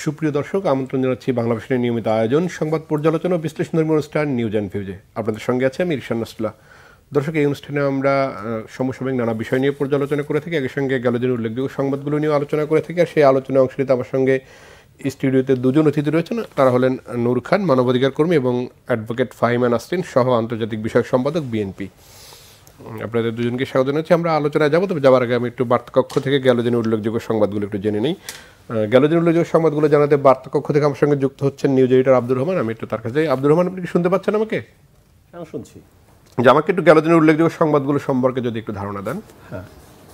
সুপ্রিয় দর্শক, আমন্ত্রণ জানাচ্ছি বাংলা ভাষার নিয়মিত আয়োজন সংবাদ পর্যালোচনা ও বিশ্লেষণধর্মী অনুষ্ঠান নিউজ অ্যান্ড ভিউজে। আপনাদের সঙ্গে আছে আমি ইরশান নাসুল্লাহ। দর্শক, এই অনুষ্ঠানে আমরা সমসাময়িক নানা বিষয় নিয়ে পর্যালোচনা করে থাকি, একই সঙ্গে গেল দিনের উল্লেখযোগ্য সংবাদগুলো নিয়ে আলোচনা করে থাকি। আর সেই আলোচনায় অংশ নিতে আমার সঙ্গে স্টুডিওতে দুজন অতিথি রয়েছেন। তারা হলেন নূর খান, মানবাধিকার কর্মী, এবং অ্যাডভোকেট ফাহিমা নাসরিন, সহ আন্তর্জাতিক বিষয়ক সম্পাদক, বিএনপি। আপনাদের দুজনকে স্বাগত জানাচ্ছি। আমরা আলোচনায় যাবো, তবে যাওয়ার আগে আমি একটু বার্তাকক্ষ থেকে গেল দিনের উল্লেখযোগ্য সংবাদগুলো একটু জেনে নিই। গেল দিনের উল্লেখযোগ্য সংবাদগুলো জানাতে বার্তাকক্ষ থেকে আমার সঙ্গে যুক্ত হচ্ছেন নিউজ এডিটর আব্দুর রহমান। আমি একটু তার কাছে। আব্দুর রহমান, আপনি কি শুনতে পাচ্ছেন আমাকে? হ্যাঁ, শুনছি। যে আমাকে একটু গেল দিনের উল্লেখযোগ্য সংবাদগুলো সম্পর্কে যদি একটু ধারণা দেন। হ্যাঁ,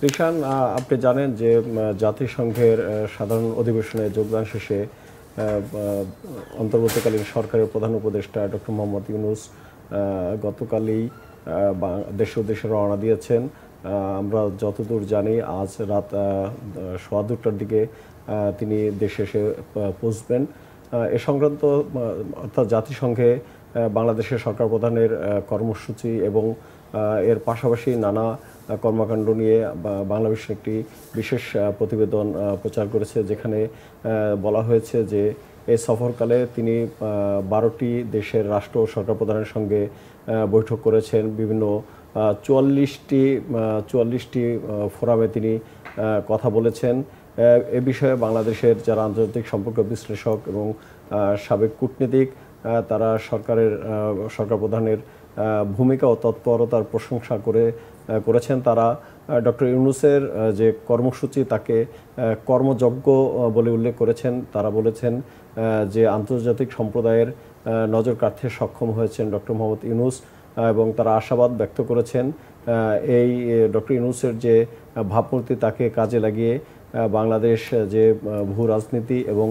রিশান, আপনি জানেন যে জাতিসংঘের সাধারণ অধিবেশনে যোগদান শেষে অন্তর্বর্তীকালীন সরকারের প্রধান উপদেষ্টা ডক্টর মোহাম্মদ ইউনূস গতকালই দেশের উদ্দেশ্যে রওনা দিয়েছেন। আমরা যতদূর জানি আজ রাত 2:15টার দিকে তিনি দেশে এসে পৌঁছবেন। এ সংক্রান্ত অর্থাৎ জাতিসংঘে বাংলাদেশের সরকার প্রধানের কর্মসূচি এবং এর পাশাপাশি নানা কর্মকাণ্ড নিয়ে বাংলাদেশ একটি বিশেষ প্রতিবেদন প্রচার করেছে, যেখানে বলা হয়েছে যে এই সফরকালে তিনি 12টি দেশের রাষ্ট্র ও সরকার প্রধানের সঙ্গে বৈঠক করেছেন। বিভিন্ন 44টি ফোরামে তিনি কথা বলেছেন। এ বিষয়ে বাংলাদেশের যারা আন্তর্জাতিক সম্পর্ক বিশ্লেষক এবং সাবেক কূটনীতিক, তারা সরকার প্রধানের ভূমিকা ও তৎপরতার প্রশংসা করেছেন। তারা ডক্টর ইউনূসের যে কর্মসূচি তাকে কর্মযজ্ঞ বলে উল্লেখ করেছেন। তারা বলেছেন যে আন্তর্জাতিক সম্প্রদায়ের নজর কাড়তে সক্ষম হয়েছেন ডক্টর মোহাম্মদ ইউনূস, এবং তারা আশাবাদ ব্যক্ত করেছেন এই ডক্টর ইউনূসের যে ভাবমূর্তি তাকে কাজে লাগিয়ে বাংলাদেশ যে ভূ রাজনীতি এবং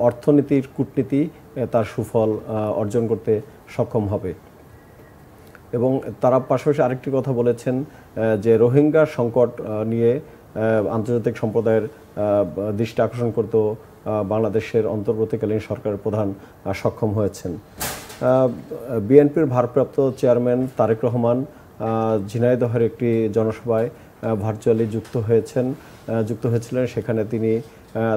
অর্থনীতির কূটনীতি তার সুফল অর্জন করতে সক্ষম হবে। এবং তারা পাশাপাশি আরেকটি কথা বলেছেন যে রোহিঙ্গা সংকট নিয়ে আন্তর্জাতিক সম্প্রদায়ের দৃষ্টি আকর্ষণ করতেও বাংলাদেশের অন্তর্বর্তীকালীন সরকারের প্রধান সক্ষম হয়েছেন। বিএনপির ভারপ্রাপ্ত চেয়ারম্যান তারেক রহমান ঝিনাইদহের একটি জনসভায় ভার্চুয়ালি যুক্ত হয়েছিলেন। সেখানে তিনি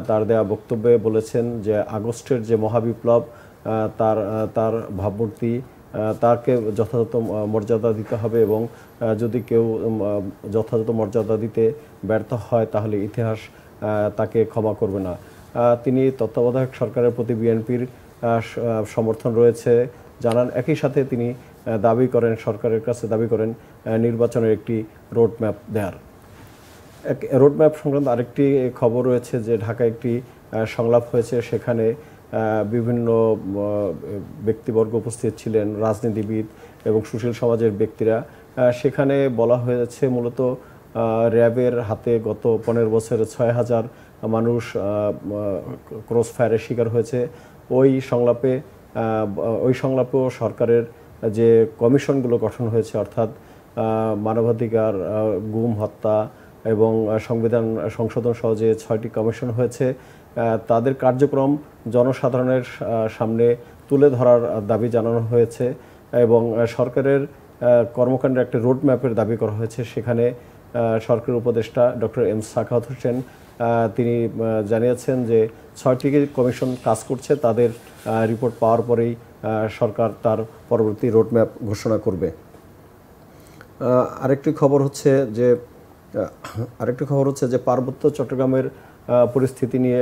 তার দেওয়া বক্তব্যে বলেছেন যে আগস্টের যে মহাবিপ্লব, তার ভাবমূর্তি তাকে যথাযথ মর্যাদা দিতে হবে, এবং যদি কেউ যথাযথ মর্যাদা দিতে ব্যর্থ হয় তাহলে ইতিহাস তাকে ক্ষমা করবে না। তিনি তত্ত্বাবধায়ক সরকারের প্রতি বিএনপির সমর্থন রয়েছে জানান। একই সাথে তিনি সরকারের কাছে দাবি করেন নির্বাচনের একটি রোডম্যাপ দেওয়ার। রোডম্যাপ সংক্রান্ত আরেকটি খবর রয়েছে যে ঢাকায় একটি সংলাপ হয়েছে, সেখানে বিভিন্ন ব্যক্তিবর্গ উপস্থিত ছিলেন, রাজনীতিবিদ এবং সুশীল সমাজের ব্যক্তিরা। সেখানে বলা হয়েছে মূলত র্যাবের হাতে গত 15 বছরে 6,000 মানুষ ক্রস ফায়ারের শিকার হয়েছে। ওই সংলাপেও সরকারের যে কমিশনগুলো গঠন হয়েছে, অর্থাৎ মানবাধিকার, গুম, হত্যা এবং সংবিধান সংশোধন সহ যে 6টি কমিশন হয়েছে, তাদের কার্যক্রম জনসাধারণের সামনে তুলে ধরার দাবি জানানো হয়েছে এবং সরকারের কর্মকাণ্ডের একটি রোডম্যাপের দাবি করা হয়েছে। সেখানে সরকারের উপদেষ্টা ডক্টর এম সাখাওয়াত হোসেন তিনি জানিয়েছেন যে 6টি কমিশন কাজ করছে, তাদের রিপোর্ট পাওয়ার পরেই সরকার তার পরবর্তী রোডম্যাপ ঘোষণা করবে। আরেকটি খবর হচ্ছে যে পার্বত্য চট্টগ্রামের পরিস্থিতি নিয়ে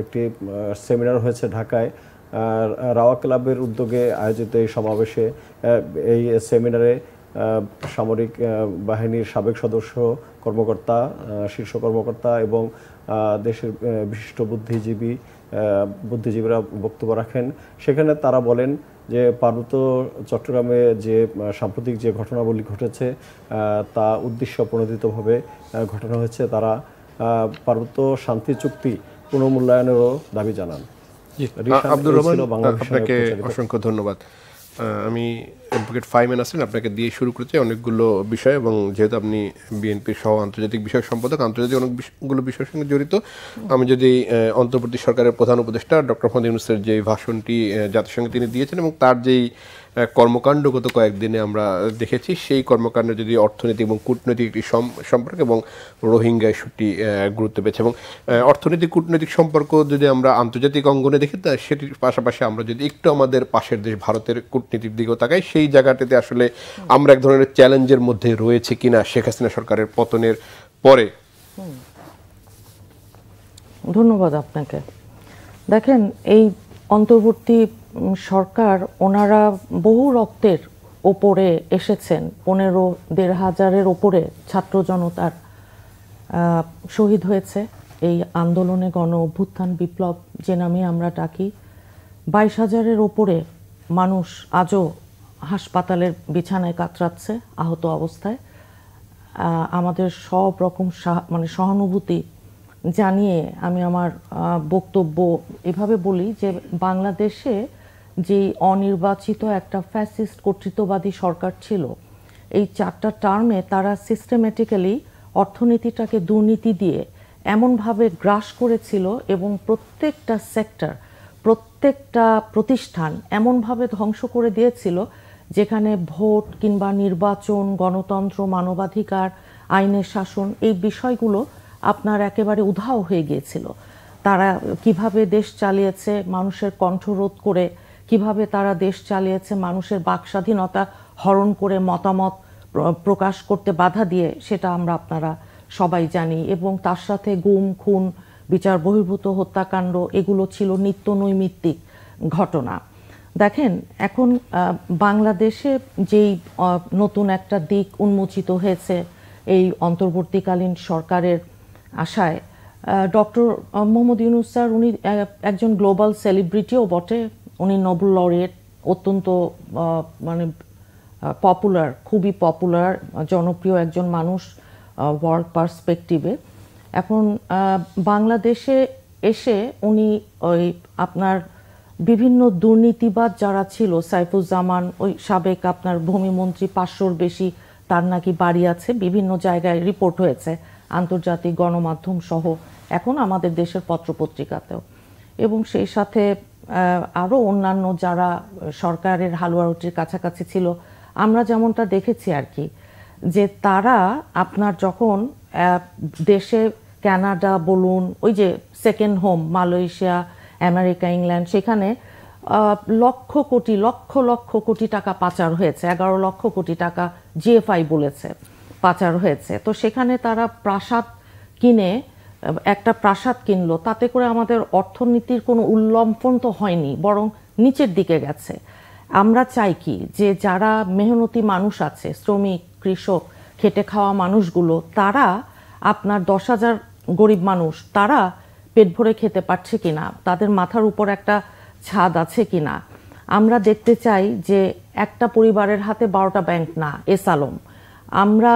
একটি সেমিনার হয়েছে ঢাকায়। রাওয়া ক্লাবের উদ্যোগে আয়োজিত এই সমাবেশে এই সেমিনারে সামরিক বাহিনীর সাবেক সদস্য, কর্মকর্তা, শীর্ষ কর্মকর্তা এবং দেশের বিশিষ্ট বুদ্ধিজীবীরা বক্তব্য রাখেন। সেখানে তারা বলেন যে পার্বত্য চট্টগ্রামে যে সাম্প্রতিক যে ঘটনাবলী ঘটেছে তা উদ্দেশ্য প্রণোদিতভাবে ঘটানো হয়েছে। তারা পার্বত্য শান্তি চুক্তি পুনর্মূল্যায়নেরও দাবি জানান। আব্দুর রহমান, আপনাকে অসংখ্য ধন্যবাদ। আমি অ্যাডভোকেট ফাহিমা নাসরিন আপনাকে দিয়ে শুরু করতে অনেকগুলো বিষয়, এবং যেহেতু আপনি বিএনপির সহ আন্তর্জাতিক বিষয়ক সম্পাদক, আন্তর্জাতিক অনেকগুলো বিষয়ের সঙ্গে জড়িত, আমি যদি অন্তর্বর্তী সরকারের প্রধান উপদেষ্টা ডক্টর মোহাম্মদ ইউনূসের যে ভাষণটি জাতিসংঘে তিনি দিয়েছেন এবং তার যেই কর্মকাণ্ড গত কয়েকদিনে আমরা দেখেছি, সেই কর্মকাণ্ডে যদি অর্থনৈতিক এবং কূটনৈতিক একটি সম্পর্ক এবং রোহিঙ্গা ইস্যুটি গুরুত্ব পেয়েছে। এবং অর্থনৈতিক কূটনৈতিক সম্পর্ক যদি আমরা আন্তর্জাতিক অঙ্গনে দেখি, তা সেটির পাশাপাশি আমরা যদি একটু আমাদের পাশের দেশ ভারতের কূটনীতির দিকেও তাকাই, সেই জায়গাটাতে আসলে আমরা এক ধরনের চ্যালেঞ্জের মধ্যে রয়েছে কিনা শেখ হাসিনা সরকারের পতনের পরে। ধন্যবাদ আপনাকে। দেখেন, এই অন্তর্বর্তী সরকার, ওনারা বহু রক্তের ওপরে এসেছেন, 15,500-এর ওপরে ছাত্র জনতার শহীদ হয়েছে এই আন্দোলনে, গণ অভ্যুত্থান বিপ্লব যে নামে আমরা ডাকি। 22,000-এর ওপরে মানুষ আজও হাসপাতালের বিছানায় কাতরাচ্ছে আহত অবস্থায়। আমাদের সব রকম সহানুভূতি জানিয়ে আমি আমার বক্তব্য এভাবে বলি যে বাংলাদেশে যে অনির্বাচিত একটা ফ্যাসিস্ট কর্তৃত্ববাদী সরকার ছিল, এই 4টা টার্মে তারা সিস্টেমেটিক্যালি অর্থনীতিটাকে দুর্নীতি দিয়ে এমনভাবে গ্রাস করেছিল এবং প্রত্যেকটা সেক্টর, প্রত্যেকটা প্রতিষ্ঠান এমনভাবে ধ্বংস করে দিয়েছিল যেখানে ভোট কিংবা নির্বাচন, গণতন্ত্র, মানবাধিকার, আইনের শাসন, এই বিষয়গুলো আপনার একেবারে উধাও হয়ে গিয়েছিল। তারা কিভাবে দেশ চালিয়েছে মানুষের কণ্ঠরোধ করে, কিভাবে তারা দেশ চালিয়েছে মানুষের বাকস্বাধীনতা হরণ করে মতামত প্রকাশ করতে বাধা দিয়ে, সেটা আপনারা সবাই জানি। এবং তার সাথে গুম, খুন, বিচার বহির্ভূত হত্যাকাণ্ড, এগুলো ছিল নিত্য নৈমিত্তিক ঘটনা। দেখেন, এখন বাংলাদেশে যেই নতুন একটা দিক উন্মোচিত হয়েছে এই অন্তর্বর্তীকালীন সরকারের আশায়, ডক্টর মোহাম্মদ ইউনূস স্যার, উনি একজন গ্লোবাল সেলিব্রিটিও বটে। উনি নোবেল লরেট, অত্যন্ত পপুলার, খুবই পপুলার, জনপ্রিয় একজন মানুষ ওয়ার্ল্ড পার্সপেক্টিভে। এখন বাংলাদেশে এসে উনি ওই আপনার বিভিন্ন দুর্নীতিবাদ যারা ছিল, সাইফুজ্জামান, ওই সাবেক আপনার ভূমিমন্ত্রী, 500-র বেশি তার নাকি বাড়ি আছে, বিভিন্ন জায়গায় রিপোর্ট হয়েছে, আন্তর্জাতিক গণমাধ্যম সহ, এখন আমাদের দেশের পত্রপত্রিকাতেও। এবং সেই সাথে আরও অন্যান্য যারা সরকারের হালুয়া রুটির কাছাকাছি ছিল, আমরা যেমনটা দেখেছি আর কি, যে তারা আপনার যখন দেশে কানাডা বলুন, ওই যে second home, Malaysia, America, England, সেখানে লক্ষ লক্ষ কোটি টাকা পাচার হয়েছে, 11 লক্ষ কোটি টাকা জিএফআই বলেছে পাচার হয়েছে। তো সেখানে তারা প্রাসাদ কিনে, একটা প্রাসাদ কিনলো, তাতে করে আমাদের অর্থনীতির কোনো উল্লম্ফন তো হয়নি, বরং নিচের দিকে গেছে। আমরা চাই কি, যে যারা মেহনতি মানুষ আছে, শ্রমিক, কৃষক, খেটে খাওয়া মানুষগুলো, তারা আপনার 10,000 গরিব মানুষ, তারা পেট ভরে খেতে পারছে কিনা, তাদের মাথার উপর একটা ছাদ আছে কিনা। আমরা দেখতে চাই যে একটা পরিবারের হাতে 12টা ব্যাংক না, এস আলম। আমরা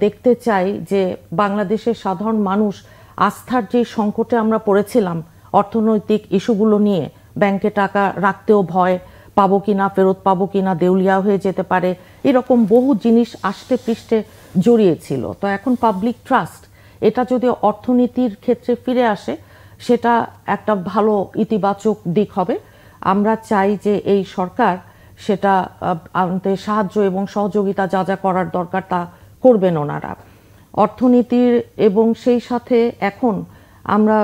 দেখতে চাই যে বাংলাদেশের সাধারণ মানুষ আস্থার যে সংকটে আমরা পড়েছিলাম অর্থনৈতিক ইস্যুগুলো নিয়ে, ব্যাংকে টাকা রাখতেও ভয়, পাবো কিনা, ফেরত পাবো কিনা, দেউলিয়া হয়ে যেতে পারে, এরকম বহু জিনিস আষ্টে পৃষ্ঠে জড়িয়েছিল। তো এখন পাবলিক ট্রাস্ট, এটা যদি অর্থনীতির ক্ষেত্রে ফিরে আসে, সেটা একটা ভালো ইতিবাচক দিক হবে। আমরা চাই যে এই সরকার সেটা আনতে সাহায্য এবং সহযোগিতা যা যা করার দরকার তা করবেন ওনারা অর্থনীতির। এবং সেই সাথে এখন আমরা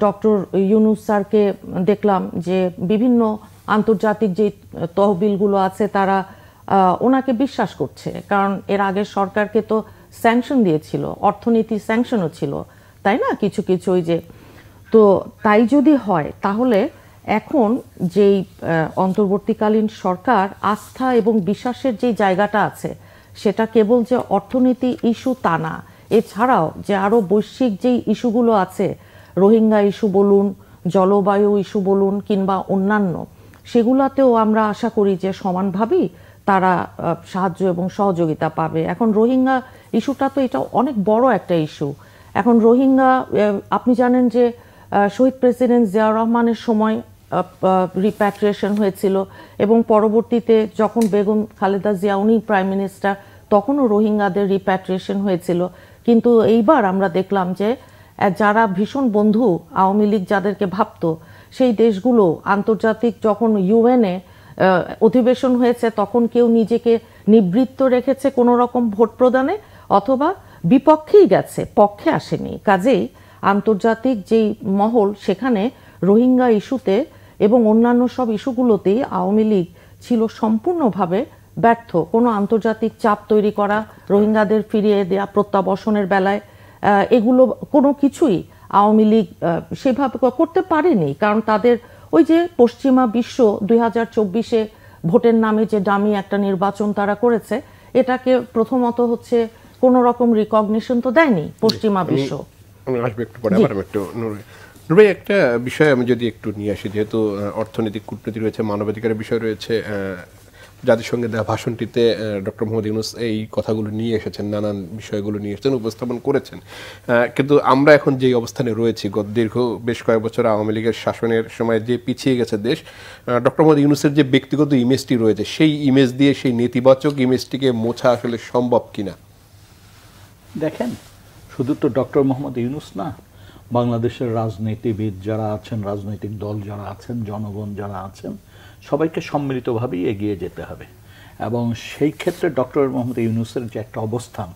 ডক্টর ইউনূস স্যারকে দেখলাম যে বিভিন্ন আন্তর্জাতিক যে তহবিলগুলো আছে তারা ওনাকে বিশ্বাস করছে, কারণ এর আগের সরকারকে তো স্যাংশন দিয়েছিল, অর্থনীতি স্যাংশনও ছিল, তাই না, কিছু কিছু ওই যে। তো তাই যদি হয়, তাহলে এখন যেই অন্তর্বর্তীকালীন সরকার আস্থা এবং বিশ্বাসের যে জায়গাটা আছে, সেটা কেবল যে অর্থনীতি ইস্যু তা না, এছাড়াও যে আরও বৈশ্বিক যেই ইস্যুগুলো আছে, রোহিঙ্গা ইস্যু বলুন, জলবায়ু ইস্যু বলুন, কিংবা অন্যান্য, সেগুলাতেও আমরা আশা করি যে সমানভাবেই তারা সাহায্য এবং সহযোগিতা পাবে। এখন রোহিঙ্গা ইস্যুটা তো এটা অনেক বড় একটা ইস্যু। এখন রোহিঙ্গা, আপনি জানেন যে শহীদ প্রেসিডেন্ট জিয়াউর রহমানের সময় রিপ্যাট্রিয়েশন হয়েছিল, এবং পরবর্তীতে যখন বেগম খালেদা জিয়া উনি প্রাইম মিনিস্টার, তখনও রোহিঙ্গাদের রিপ্যাট্রিয়েশন হয়েছিল। কিন্তু এইবার আমরা দেখলাম যে যারা ভীষণ বন্ধু আওয়ামী লীগ যাদেরকে ভাবতো, সেই দেশগুলো আন্তর্জাতিক যখন ইউএনএ অধিবেশন হয়েছে তখন কেউ নিজেকে নিবৃত্ত রেখেছে কোনো রকম ভোট প্রদানে, অথবা বিপক্ষেই গেছে, পক্ষে আসেনি। কাজেই আন্তর্জাতিক যেই মহল, সেখানে রোহিঙ্গা ইস্যুতে এবং অন্যান্য সব ইস্যুগুলোতেই আওয়ামী লীগ ছিল সম্পূর্ণভাবে ব্যর্থ। কোনো আন্তর্জাতিক চাপ তৈরি করা, রোহিঙ্গাদের ফিরিয়ে দেয়া, প্রত্যাবর্ষণের বেলায় এগুলো কোনো কিছুই আওয়ামী লীগ সেভাবে করতে পারেনি। কারণ তাদের ওই যে পশ্চিমা বিশ্ব 2024-এ ভোটের নামে যে ডামি একটা নির্বাচন তারা করেছে, এটাকে প্রথমত হচ্ছে কোনো রকম রিকগনিশন তো দেয়নি পশ্চিমা বিশ্ব। আমি আসবো একটু পরে, আবার আমি একটু নূর ভাই একটা বিষয় আমি যদি একটু নিয়ে আসি, যেহেতু অর্থনৈতিক কূটনীতি রয়েছে, মানবাধিকারের বিষয় রয়েছে, জাতিসংঘে দেওয়া ভাষণটিতে ডক্টর মোহাম্মদ ইউনূস এই কথাগুলো নিয়ে এসেছেন, নানান বিষয়গুলো নিয়ে এসেছেন, উপস্থাপন করেছেন। কিন্তু আমরা এখন যেই অবস্থানে রয়েছি, দীর্ঘ বেশ কয়েক বছর আওয়ামী লীগের শাসনের সময় যে পিছিয়ে গেছে দেশ, ডক্টর মোহাম্মদ ইউনূসের যে ব্যক্তিগত ইমেজটি রয়েছে, সেই ইমেজ দিয়ে সেই নেতিবাচক ইমেজটিকে মোছা আসলে সম্ভব কিনা? দেখেন, শুধু তো ডক্টর মোহাম্মদ ইউনূস না, বাংলাদেশের রাজনীতিবিদ যারা আছেন, রাজনৈতিক দল যারা আছেন, জনগণ যারা আছেন, সবাইকে সম্মিলিতভাবেই এগিয়ে যেতে হবে। এবং সেই ক্ষেত্রে ডক্টর মোহাম্মদ ইউনূসের যে একটা অবস্থান,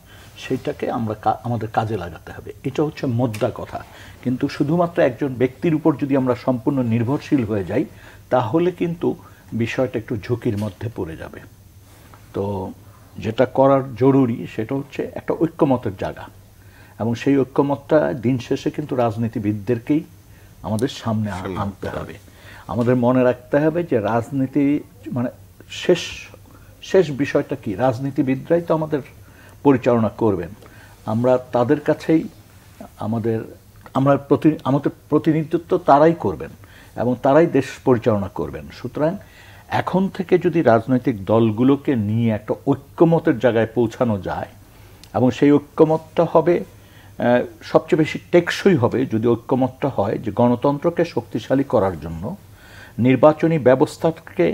সেইটাকে আমরা আমাদের কাজে লাগাতে হবে। এটা হচ্ছে মোদ্দা কথা। কিন্তু শুধুমাত্র একজন ব্যক্তির উপর যদি আমরা সম্পূর্ণ নির্ভরশীল হয়ে যাই, তাহলে কিন্তু বিষয়টা একটু ঝুঁকির মধ্যে পড়ে যাবে। তো যেটা করার জরুরি সেটা হচ্ছে একটা ঐক্যমতের জায়গা, এবং সেই ঐক্যমতটা দিন শেষে কিন্তু রাজনীতিবিদদেরকেই আমাদের সামনে আনতে হবে। আমাদের মনে রাখতে হবে যে রাজনীতি মানে শেষ বিষয়টা কি, রাজনীতিবিদরাই তো আমাদের পরিচালনা করবেন। আমরা তাদের কাছেই আমাদের প্রতিনিধিত্ব তারাই করবেন এবং তারাই দেশ পরিচালনা করবেন। সুতরাং এখন থেকে যদি রাজনৈতিক দলগুলোকে নিয়ে একটা ঐক্যমতের জায়গায় পৌঁছানো যায়, এবং সেই ঐক্যমতটা হবে সবচেয়ে বেশি টেকসই হবে যদি ঐক্যমতটা হয় যে গণতন্ত্রকে শক্তিশালী করার জন্য নির্বাচনী ব্যবস্থাকে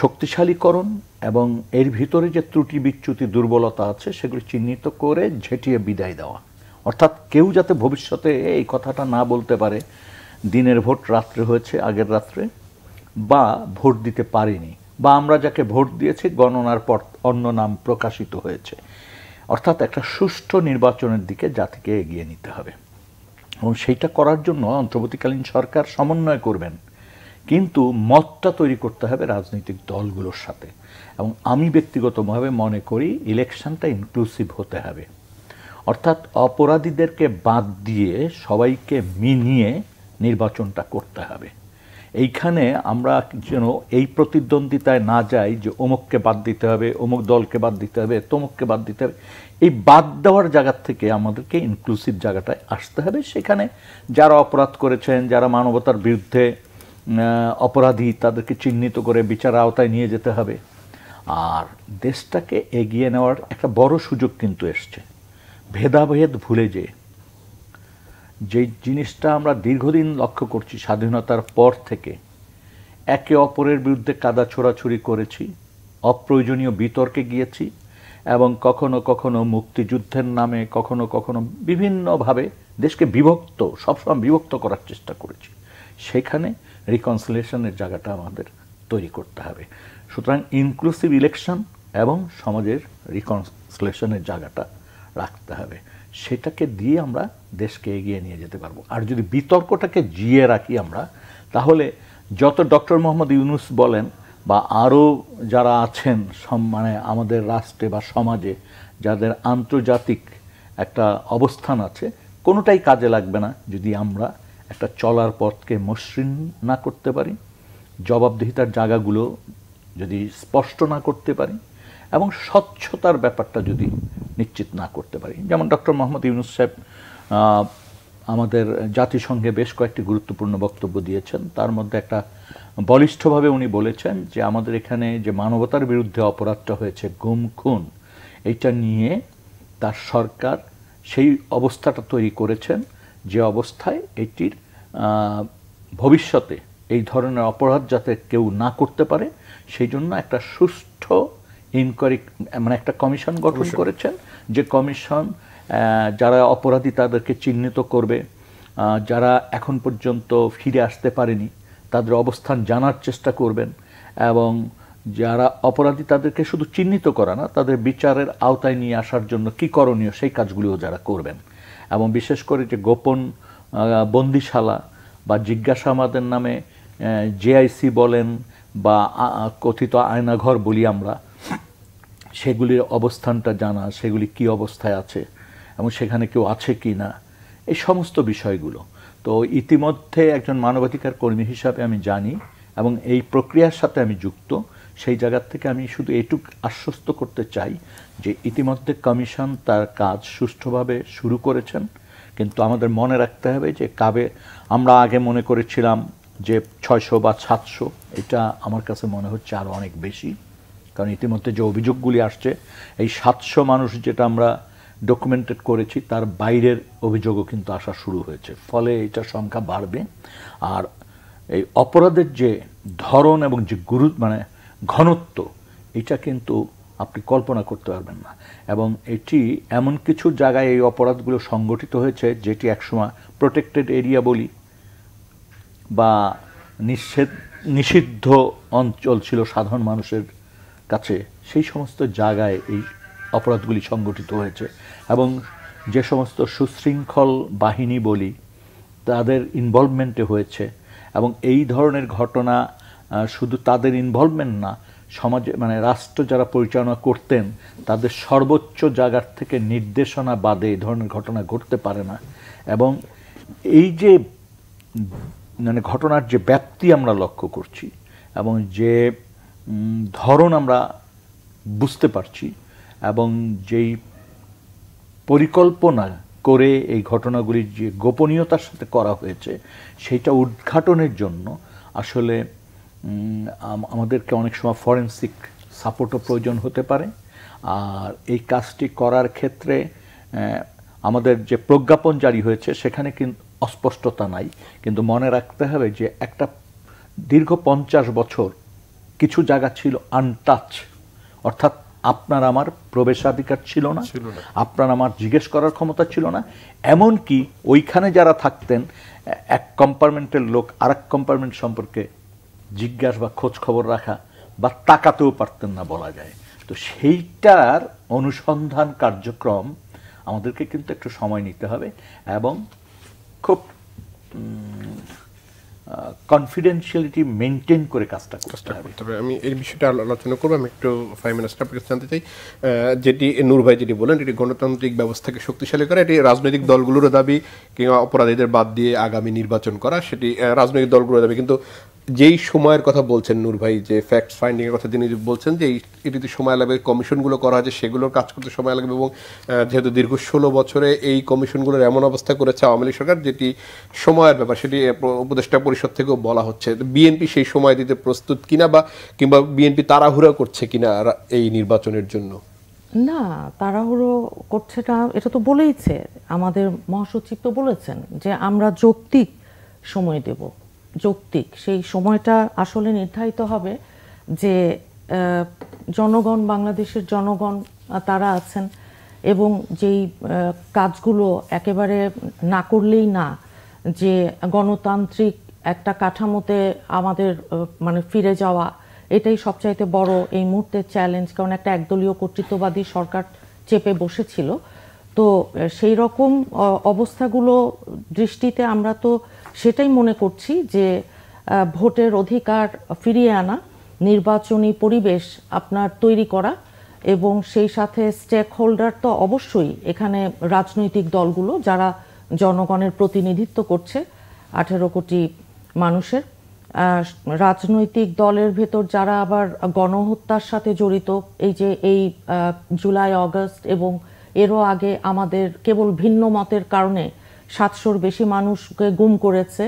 শক্তিশালীকরণ এবং এর ভিতরে যে ত্রুটি বিচ্যুতি দুর্বলতা আছে সেগুলো চিহ্নিত করে ঝেঁটিয়ে বিদায় দেওয়া। অর্থাৎ কেউ যাতে ভবিষ্যতে এই কথাটা না বলতে পারে দিনের ভোট রাত্রে হয়েছে, আগের রাত্রে, বা ভোট দিতে পারিনি, বা আমরা যাকে ভোট দিয়েছি গণনার পর অন্য নাম প্রকাশিত হয়েছে। অর্থাৎ একটা সুষ্ঠু নির্বাচনের দিকে জাতিকে এগিয়ে নিতে হবে, এবং সেইটা করার জন্য অন্তর্বর্তীকালীন সরকার সমন্বয় করবেন, কিন্তু মতটা তৈরি করতে হবে রাজনৈতিক দলগুলোর সাথে। এবং আমি ব্যক্তিগতভাবে মনে করি ইলেকশনটা ইনক্লুসিভ হতে হবে, অর্থাৎ অপরাধীদেরকে বাদ দিয়ে সবাইকে মিলিয়ে নির্বাচনটা করতে হবে। এইখানে আমরা যেন এই প্রতিদ্বন্দ্বিতায় না যাই যে অমুককে বাদ দিতে হবে, অমুক দলকে বাদ দিতে হবে, তমুককে বাদ দিতে হবে। এই বাদ দেওয়ার জায়গা থেকে আমাদেরকে ইনক্লুসিভ জায়গাটায় আসতে হবে। সেখানে যারা অপরাধ করেছেন, যারা মানবতার বিরুদ্ধে অপরাধী, তাদেরকে চিহ্নিত করে বিচার আওতায় নিয়ে যেতে হবে। আর দেশটাকে এগিয়ে নেওয়ার একটা বড় সুযোগ কিন্তু এসছে, ভেদাভেদ ভুলে যে জিনিসটা আমরা দীর্ঘদিন লক্ষ্য করছি, স্বাধীনতার পর থেকে একে অপরের বিরুদ্ধে কাদা ছোড়াছুড়ি করেছি, অপ্রয়োজনীয় বিতর্কে গিয়েছি, এবং কখনো কখনো মুক্তিযুদ্ধের নামে কখনো কখনো বিভিন্নভাবে দেশকে সবসময় বিভক্ত করার চেষ্টা করেছি। সেখানে রিকনসিলিয়েশনের জায়গাটা আমাদের তৈরি করতে হবে। সুতরাং ইনক্লুসিভ ইলেকশন এবং সমাজের রিকনসিলিয়েশনের জায়গাটা রাখতে হবে, সেটাকে দিয়ে আমরা দেশকে এগিয়ে নিয়ে যেতে পারবো। আর যদি বিতর্কটাকে জিয়ে রাখি আমরা, তাহলে যত ডক্টর মোহাম্মদ ইউনূস বলেন বা আরও যারা আছেন মানে আমাদের রাষ্ট্রে বা সমাজে যাদের আন্তর্জাতিক একটা অবস্থান আছে, কোনোটাই কাজে লাগবে না যদি আমরা একটা চলার পথকে মসৃণ না করতে পারি, জবাবদিহিতার জায়গাগুলো যদি স্পষ্ট না করতে পারি, এবং স্বচ্ছতার ব্যাপারটা যদি নিশ্চিত না করতে পারি। যেমন ডক্টর মোহাম্মদ ইউনূস সাহেব আমাদের জাতিসংঘে বেশ কয়েকটি গুরুত্বপূর্ণ বক্তব্য দিয়েছেন। তার মধ্যে একটা বলিষ্ঠভাবে উনি বলেছেন যে আমাদের এখানে যে মানবতার বিরুদ্ধে অপরাধটা হয়েছে, গুম খুন, এইটা নিয়ে তার সরকার সেই অবস্থাটা তৈরি করেছেন যে অবস্থায় এটির ভবিষ্যতে এই ধরনের অপরাধ যাতে কেউ না করতে পারে সেই জন্য একটা সুষ্ঠু ইনকোয়ারি মানে একটা কমিশন গঠন করেছেন, যে কমিশন যারা অপরাধী তাদেরকে চিহ্নিত করবে, যারা এখন পর্যন্ত ফিরে আসতে পারেনি তাদের অবস্থান জানার চেষ্টা করবেন, এবং যারা অপরাধী তাদেরকে শুধু চিহ্নিত করা না, তাদের বিচারের আওতায় নিয়ে আসার জন্য কি করণীয় সেই কাজগুলিও যারা করবেন। এবং বিশেষ করে যে গোপন বন্দিশালা বা জিজ্ঞাসাবাদের নামে জেআইসি বলেন বা কথিত আয়নাঘর বলি আমরা, সেগুলির অবস্থানটা জানা, সেগুলি কি অবস্থায় আছে এবং সেখানে কেউ আছে কি না, এই সমস্ত বিষয়গুলো। তো ইতিমধ্যে একজন মানবাধিকার কর্মী হিসাবে আমি জানি এবং এই প্রক্রিয়ার সাথে আমি যুক্ত। সেই জায়গা থেকে আমি শুধু এটুকু আশ্বস্ত করতে চাই যে ইতিমধ্যে কমিশন তার কাজ সুষ্ঠুভাবে শুরু করেছেন। কিন্তু আমাদের মনে রাখতে হবে যে আমরা আগে মনে করেছিলাম যে 600 বা 700, এটা আমার কাছে মনে হচ্ছে আরও অনেক বেশি। কারণ ইতিমধ্যে যে অভিযোগগুলি আসছে, এই 700 মানুষ যেটা আমরা ডকুমেন্টেড করেছি তার বাইরের অভিযোগও কিন্তু আসা শুরু হয়েছে। ফলে এটার সংখ্যা বাড়বে। আর এই অপরাধের যে ধরন এবং যে ঘনত্ব, এটা কিন্তু আপনি কল্পনা করতে পারবেন না। এবং এটি এমন কিছু জায়গায় এই অপরাধগুলো সংগঠিত হয়েছে যেটি একসময় প্রোটেক্টেড এরিয়া বলি বা নিষিদ্ধ অঞ্চল ছিল সাধারণ মানুষের কাছে, সেই সমস্ত জায়গায় এই অপরাধগুলি সংগঠিত হয়েছে। এবং যে সমস্ত সুশৃঙ্খল বাহিনী বলি তাদের ইনভলভমেন্টে হয়েছে। এবং এই ধরনের ঘটনা শুধু তাদের ইনভলভমেন্ট না, সমাজে রাষ্ট্র যারা পরিচালনা করতেন তাদের সর্বোচ্চ জায়গার থেকে নির্দেশনা বাদে এই ধরনের ঘটনা ঘটতে পারে না। এবং এই যে ঘটনার যে ব্যাপ্তি আমরা লক্ষ্য করছি এবং যে ধরন আমরা বুঝতে পারছি এবং যেই পরিকল্পনা করে এই ঘটনাগুলির যে গোপনীয়তার সাথে করা হয়েছে, সেইটা উদ্ঘাটনের জন্য আসলে আমাদেরকে অনেক সময় ফরেনসিক সাপোর্টও প্রয়োজন হতে পারে। আর এই কাজটি করার ক্ষেত্রে আমাদের যে প্রজ্ঞাপন জারি হয়েছে সেখানে কিন্তু অস্পষ্টতা নাই। কিন্তু মনে রাখতে হবে যে একটা দীর্ঘ 50 বছর কিছু জায়গা ছিল আনটাচ, অর্থাৎ আপনার আমার প্রবেশাধিকার ছিল না, আপনার আমার জিজ্ঞেস করার ক্ষমতা ছিল না। এমনকি ওইখানে যারা থাকতেন, এক কম্পার্টমেন্টের লোক আরেক কম্পার্টমেন্ট সম্পর্কে জিজ্ঞাসা বা খোঁজ খবর রাখা বা তাকাতেও পারতেন না বলা যায়। তো সেইটার অনুসন্ধান কার্যক্রম আমাদেরকে কিন্তু একটু সময় নিতে হবে এবং খুব কনফিডেন্সিয়ালিটি মেনটেন করে কাজটা করতে হবে। আমি এই বিষয়টা আলোচনা করবো। আমি একটু 5 মিনিটস আপনার কাছে জানতে চাই, যেটি নূর ভাই যেটি বলেন, এটি গণতান্ত্রিক ব্যবস্থাকে শক্তিশালী করা, এটি রাজনৈতিক দলগুলোরও দাবি, কিংবা অপরাধীদের বাদ দিয়ে আগামী নির্বাচন করা, সেটি রাজনৈতিক দলগুলোর দাবি। কিন্তু যেই সময়ের কথা বলছেন নূর ভাই, যে ফ্যাক্ট ফাইন্ডিং এর কথা তিনি বলছেন যে এটিতে সময় লাগবে, কমিশনগুলো করা হয়েছে সেগুলোর কাজ করতে সময় লাগবে। এবং যেহেতু দীর্ঘ 16 বছরে এই কমিশনগুলোর এমন অবস্থা করেছে আওয়ামী লীগ সরকার, যেটি সময়ের ব্যাপার, সেটি উপদেষ্টা পরিষদ থেকেও বলা হচ্ছে। বিএনপি সেই সময় দিতে প্রস্তুত কিনা, বা কিংবা বিএনপি তাড়াহুড়া করছে কিনা এই নির্বাচনের জন্য? না, তাড়াহুড়ো করছে না, এটা তো বলেইছে আমাদের মহাসচিব, তো বলেছেন যে আমরা যৌক্তিক সময় দেব। যৌক্তিক সেই সময়টা আসলে নির্ধারিত হবে যে জনগণ, বাংলাদেশের জনগণ তারা আছেন এবং যেই কাজগুলো একেবারে না করলেই না, যে গণতান্ত্রিক একটা কাঠামোতে আমাদের ফিরে যাওয়া, এটাই সবচাইতে বড় এই মুহূর্তের চ্যালেঞ্জ। কারণ একটা একদলীয় কর্তৃত্ববাদী সরকার চেপে বসেছিল। তো সেই রকম অবস্থাগুলো দৃষ্টিতে আমরা তো সেটাই মনে করছি যে ভোটের অধিকার ফিরিয়ে আনা, নির্বাচনী পরিবেশ আপনার তৈরি করা, এবং সেই সাথে স্টেক হোল্ডার তো অবশ্যই এখানে রাজনৈতিক দলগুলো যারা জনগণের প্রতিনিধিত্ব করছে 18 কোটি মানুষের, রাজনৈতিক দলের ভেতর যারা আবার গণহত্যার সাথে জড়িত, এই যে এই জুলাই আগস্ট এবং এরও আগে আমাদের কেবল ভিন্ন মতের কারণে 700-র বেশি মানুষকে গুম করেছে,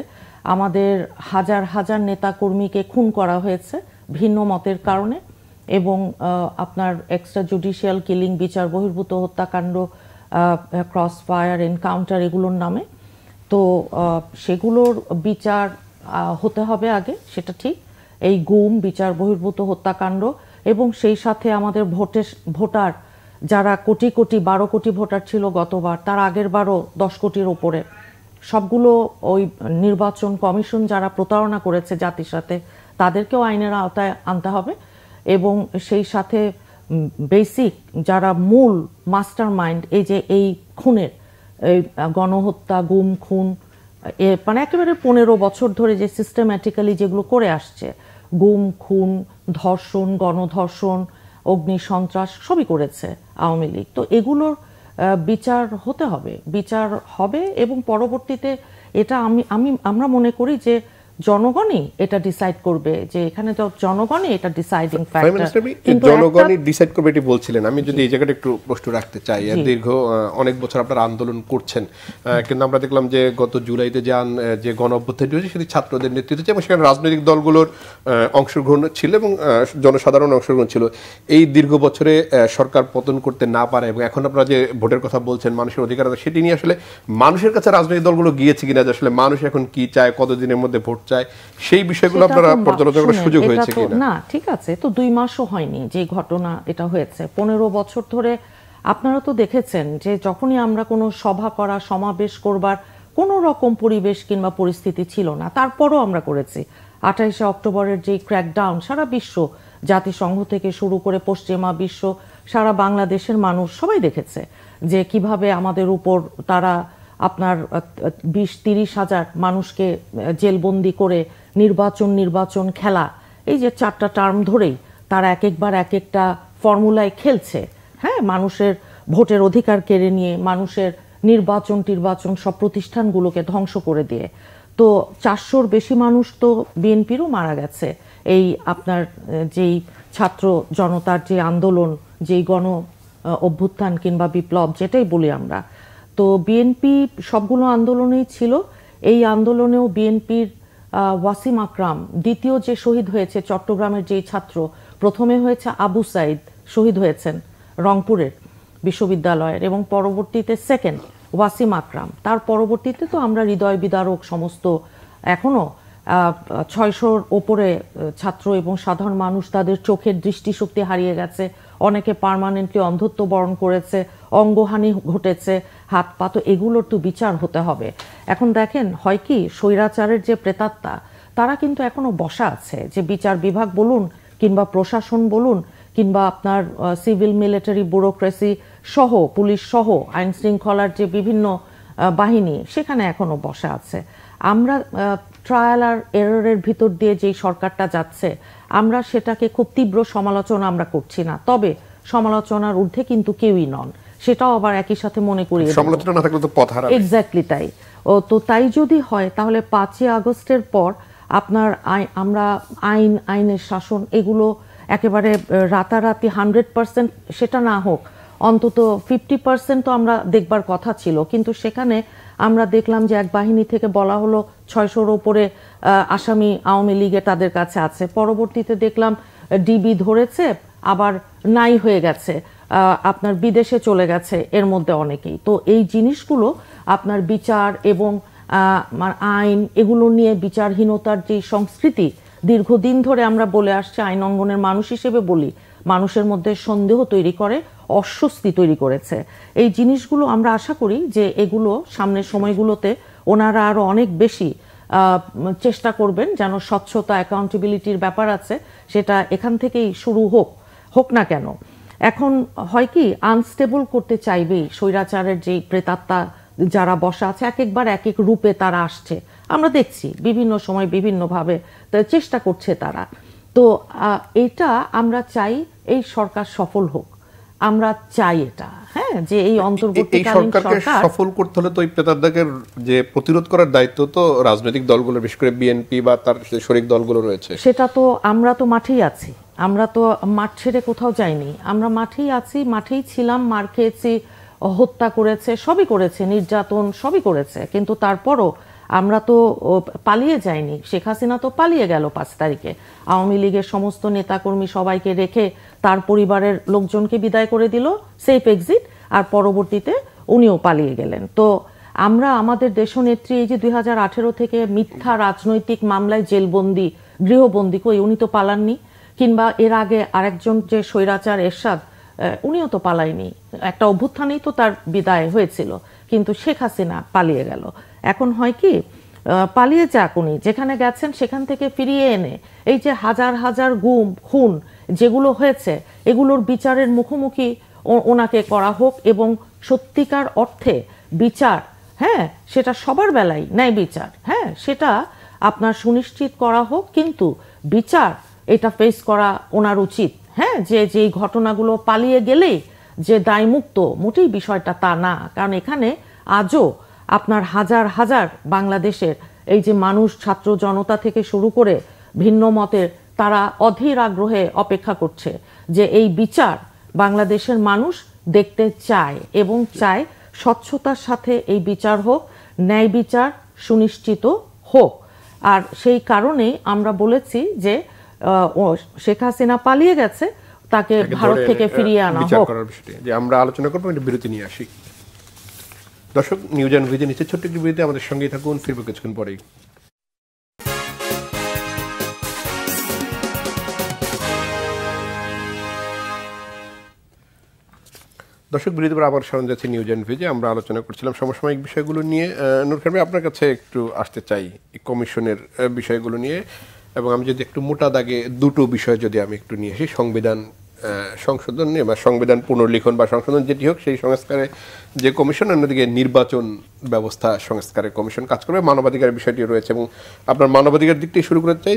আমাদের হাজার হাজার নেতাকর্মীকে খুন করা হয়েছে ভিন্ন মতের কারণে, এবং আপনার এক্সট্রা জুডিশিয়াল কিলিং, বিচার বহির্ভূত হত্যাকাণ্ড, ক্রস ফায়ার, এনকাউন্টার, এগুলোর নামে। তো সেগুলোর বিচার হতে হবে আগে, সেটা ঠিক। এই গুম, বিচার বহির্ভূত হত্যাকাণ্ড এবং সেই সাথে আমাদের ভোটার যারা কোটি কোটি, 12 কোটি ভোটার ছিল গতবার, তার আগের বারও 10 কোটির ওপরে, সবগুলো ওই নির্বাচন কমিশন যারা প্রতারণা করেছে জাতির সাথে, তাদেরকেও আইনের আওতায় আনতে হবে এবং সেই সাথে বেসিক যারা মূল মাস্টার মাইন্ড এই খুনের, এই গণহত্যা, গুম খুন, মানে একেবারে 15 বছর ধরে যে সিস্টেম্যাটিক্যালি যেগুলো করে আসছে, গুম খুন, ধর্ষণ, গণধর্ষণ, অগ্নি সন্ত্রাস সবই করেছে আওয়ামী লীগ। তো এগুলোর বিচার হতে হবে, বিচার হবে এবং পরবর্তীতে এটা আমরা মনে করি যে জনগণই এটা ডিসাইড করবে, যে এখানে তো জনগণই এটা ডিসাইডিং ফ্যাক্টর। কিন্তু জনগণই ডিসাইড করবে এটি বলছিলেন। আমি যদি এই জায়গাটা একটু প্রশ্ন রাখতে চাই, দীর্ঘ অনেক বছর আপনারা আন্দোলন করছেন, কিন্তু আমরা দেখলাম যে গত জুলাইতে যে গণ অভ্যুত্থান হয়েছে সেটি ছাত্রদের নেতৃত্বে এবং সেখানে রাজনৈতিক দলগুলোর অংশগ্রহণ ছিল এবং জনসাধারণ অংশগ্রহণ ছিল। এই দীর্ঘ বছরে সরকার পতন করতে না পারে এবং এখন আপনারা যে ভোটের কথা বলছেন, মানুষের অধিকার আছে, সেটি নিয়ে আসলে মানুষের কাছে রাজনৈতিক দলগুলো গিয়েছে কিনা, যে আসলে মানুষ এখন কি চায়, কতদিনের মধ্যে ভোট চায়, সেই বিষয়গুলো আপনারা পর্যালোচনা করার সুযোগ হয়েছে কিনা? না, ঠিক আছে, তো 2 মাসও হয়নি যে ঘটনা এটা হয়েছে। 15 বছর ধরে আপনারা তো দেখেছেন যে যখনই আমরা কোনো সভা করা, সমাবেশ করবার কোনো রকম পরিবেশ কিংবা পরিস্থিতি ছিল না, তারপরও আমরা করেছি। 28শে অক্টোবরের যে ক্র্যাকডাউন, সারা বিশ্ব, জাতিসংঘ থেকে শুরু করে পশ্চিমা বিশ্ব, সারা বাংলাদেশের মানুষ সবাই দেখেছে যে কিভাবে আমাদের উপর তারা আপনার 20-30 হাজার মানুষকে জেলবন্দি করে নির্বাচন খেলা, এই যে 4টা টার্ম ধরেই তারা একবার এক একটা ফর্মুলায় খেলছে, হ্যাঁ, মানুষের ভোটের অধিকার কেড়ে নিয়ে, মানুষের নির্বাচন সব প্রতিষ্ঠানগুলোকে ধ্বংস করে দিয়ে। তো 400-র বেশি মানুষ তো বিএনপিরও মারা গেছে এই আপনার যেই ছাত্র জনতার যে আন্দোলন, যেই গণ অভ্যুত্থান কিংবা বিপ্লব যেটাই বলি আমরা। তো বিএনপি সবগুলো আন্দোলনেই ছিল। এই আন্দোলনেও বিএনপির ওয়াসিম আকরাম, দ্বিতীয় যে শহীদ হয়েছে চট্টগ্রামের যেই ছাত্র, প্রথমে হয়েছে আবু সাইদ, শহীদ হয়েছেন রংপুরের বিশ্ববিদ্যালয়ের, এবং পরবর্তীতে সেকেন্ড ওয়াসিম আকরাম। তার পরবর্তীতে তো আমরা হৃদয় বিদারক সমস্ত, এখনো 600-র ওপরে ছাত্র এবং সাধারণ মানুষ তাদের চোখের দৃষ্টিশক্তি হারিয়ে গেছে, অনেকে পার্মানেন্টলি অন্ধত্ব বরণ করেছে, অঙ্গহানি ঘটেছে, হাত পা, তো এগুলোর তো বিচার হতে হবে। এখন দেখেন হয় কি, স্বৈরাচারের যে প্রেতাত্মা তারা কিন্তু এখনো বসা আছে, যে বিচার বিভাগ বলুন কিংবা প্রশাসন বলুন কিংবা আপনার সিভিল মিলিটারি ব্যুরোক্রেসি সহ, পুলিশ সহ, আইন শৃঙ্খলার যে বিভিন্ন বাহিনী, সেখানে এখনো বসা আছে। আমরা ট্রায়াল আর এররের ভিতর দিয়ে যেই সরকারটা যাচ্ছে, আমরা সেটাকে খুব তীব্র সমালোচনা আমরা করছি না, তবে সমালোচনার ঊর্ধ্বে কিন্তু কেউই নন, সেটাও আবার একই সাথে মনে করি। সমালোচনা না থাকলে তো পথ হারাবে। এক্স্যাক্টলি তাই। তো তাই যদি হয় তাহলে 5ই আগস্টের পর আপনার আমরা আইনের শাসন এগুলো একেবারে রাতারাতি 100% সেটা না হোক, অন্তত 50% তো আমরা দেখবার কথা ছিল, কিন্তু সেখানে আমরা দেখলাম যে এক বাহিনী থেকে বলা হলো 600-র ওপরে আসামি আওয়ামী লীগে তাদের কাছে আছে, পরবর্তীতে দেখলাম ডিবি ধরেছে, আবার নাই হয়ে গেছে, আপনার বিদেশে চলে গেছে এর মধ্যে অনেকেই। তো এই জিনিসগুলো আপনার বিচার এবং আইন এগুলো নিয়ে বিচারহীনতার যে সংস্কৃতি দীর্ঘদিন ধরে আমরা বলে আসছি, আইন অঙ্গনের মানুষ হিসেবে বলি, মানুষের মধ্যে সন্দেহ তৈরি করে, অস্বস্তি তৈরি করেছে। এই জিনিসগুলো আমরা আশা করি যে এগুলো সামনের সময়গুলোতে ওনারা আরো অনেক বেশি চেষ্টা করবেন যেন স্বচ্ছতা, অ্যাকাউন্টেবিলিটির ব্যাপার আছে, সেটা এখান থেকেই শুরু হোক না কেন। এখন হয় কি, আনস্টেবল করতে চাইবেই স্বৈরাচারের যে প্রেতাত্মা যারা বসা আছে, একবার এক এক রূপে তারা আসছে, আমরা দেখছি বিভিন্ন সময় বিভিন্নভাবে চেষ্টা করছে তারা। তো এটা আমরা চাই এই সরকার সফল হোক, আমরা চাই এটা, হ্যাঁ, যে এই অন্তর্বর্তীকালীন সরকারকে সফল করতে হলে তো এই প্রেতাত্মাকে যে প্রতিরোধ করার দায়িত্ব তো রাজনৈতিক দলগুলো, বিশেষ করে বিএনপি বা তার শরিক দলগুলো রয়েছে। সেটা তো আমরা তো মাঠেই আছি, আমরা তো মাঠ ছেড়ে কোথাও যাইনি, আমরা মাঠেই আছি, মাঠেই ছিলাম, মার খেয়েছি, হত্যা করেছে, সবই করেছে, নির্যাতন সবই করেছে, কিন্তু তারপরও আমরা তো পালিয়ে যাইনি। শেখ হাসিনা তো পালিয়ে গেল 5 তারিখে, আওয়ামী লীগের সমস্ত নেতাকর্মী সবাইকে রেখে তার পরিবারের লোকজনকে বিদায় করে দিল, সেফ এক্সিট, আর পরবর্তীতে উনিও পালিয়ে গেলেন। তো আমরা আমাদের দেশনেত্রী এই যে 2018 থেকে মিথ্যা রাজনৈতিক মামলায় জেলবন্দি, গৃহবন্দী, কই উনি তো পালাননি, কিংবা এর আগে আরেকজন যে স্বৈরাচার এরশাদ, উনিও তো পালায়নি, একটা অভ্যুত্থানেই তো তার বিদায় হয়েছিল, কিন্তু শেখ হাসিনা পালিয়ে গেল। এখন হয় কি, পালিয়ে যাক, উনি যেখানে গেছেন সেখান থেকে ফিরিয়ে এনে এই যে হাজার হাজার গুম খুন যেগুলো হয়েছে এগুলোর বিচারের মুখোমুখি ওনাকে করা হোক, এবং সত্যিকার অর্থে বিচার, হ্যাঁ সেটা সবার বেলায় ন্যায় বিচার, হ্যাঁ সেটা আপনার সুনিশ্চিত করা হোক, কিন্তু বিচার এটা ফেস করা ওনার উচিত। হ্যাঁ, যে যেই ঘটনাগুলো পালিয়ে গেলেই যে দায়মুক্ত, মোটেই বিষয়টা তা না। কারণ এখানে আজও আপনার হাজার হাজার বাংলাদেশের এই যে মানুষ, ছাত্র জনতা থেকে শুরু করে ভিন্ন মতের, তারা অধীর আগ্রহে অপেক্ষা করছে যে এই বিচার বাংলাদেশের মানুষ দেখতে চায়, এবং চায় স্বচ্ছতার সাথে এই বিচার হোক, ন্যায় বিচার সুনিশ্চিত হোক। আর সেই কারণেই আমরা বলেছি যে শেখ হাসিনা পালিয়ে গেছে, তাকে ভারত থেকে ফিরিয়ে আনা হোক। যে আমরা আলোচনা করবো, একটা বিরতি নিয়ে আসি। দর্শক, নিউজ অ্যান্ড ভিউজে নিচে ছোট্ট একটি বিরতি, আমাদের সঙ্গেই থাকুন, ফিরবো কিছুক্ষণ পরেই। দর্শক, বিরতি পর আবার স্মরণ যাচ্ছে নিউজ অ্যান্ড ভিউজে। আমরা আলোচনা করছিলাম সমসাময়িক বিষয়গুলো নিয়ে। নূর খান ভাই, আপনার কাছে একটু আসতে চাই কমিশনের বিষয়গুলো নিয়ে, এবং আমি যদি একটু মোটা দাগে দুটো বিষয় যদি আমি একটু নিয়ে আসি, সংবিধান সংশোধন নিয়ে বা সংবিধান পুনর্লিখন বা সংশোধন যেটি হোক সেই সংস্কারে যে কমিশন, অন্যদিকে নির্বাচন ব্যবস্থা সংস্কারের কমিশন কাজ করবে, মানবাধিকার বিষয়টি রয়েছে। এবং আপনার মানবাধিকার দিকটি শুরু করতে চাই,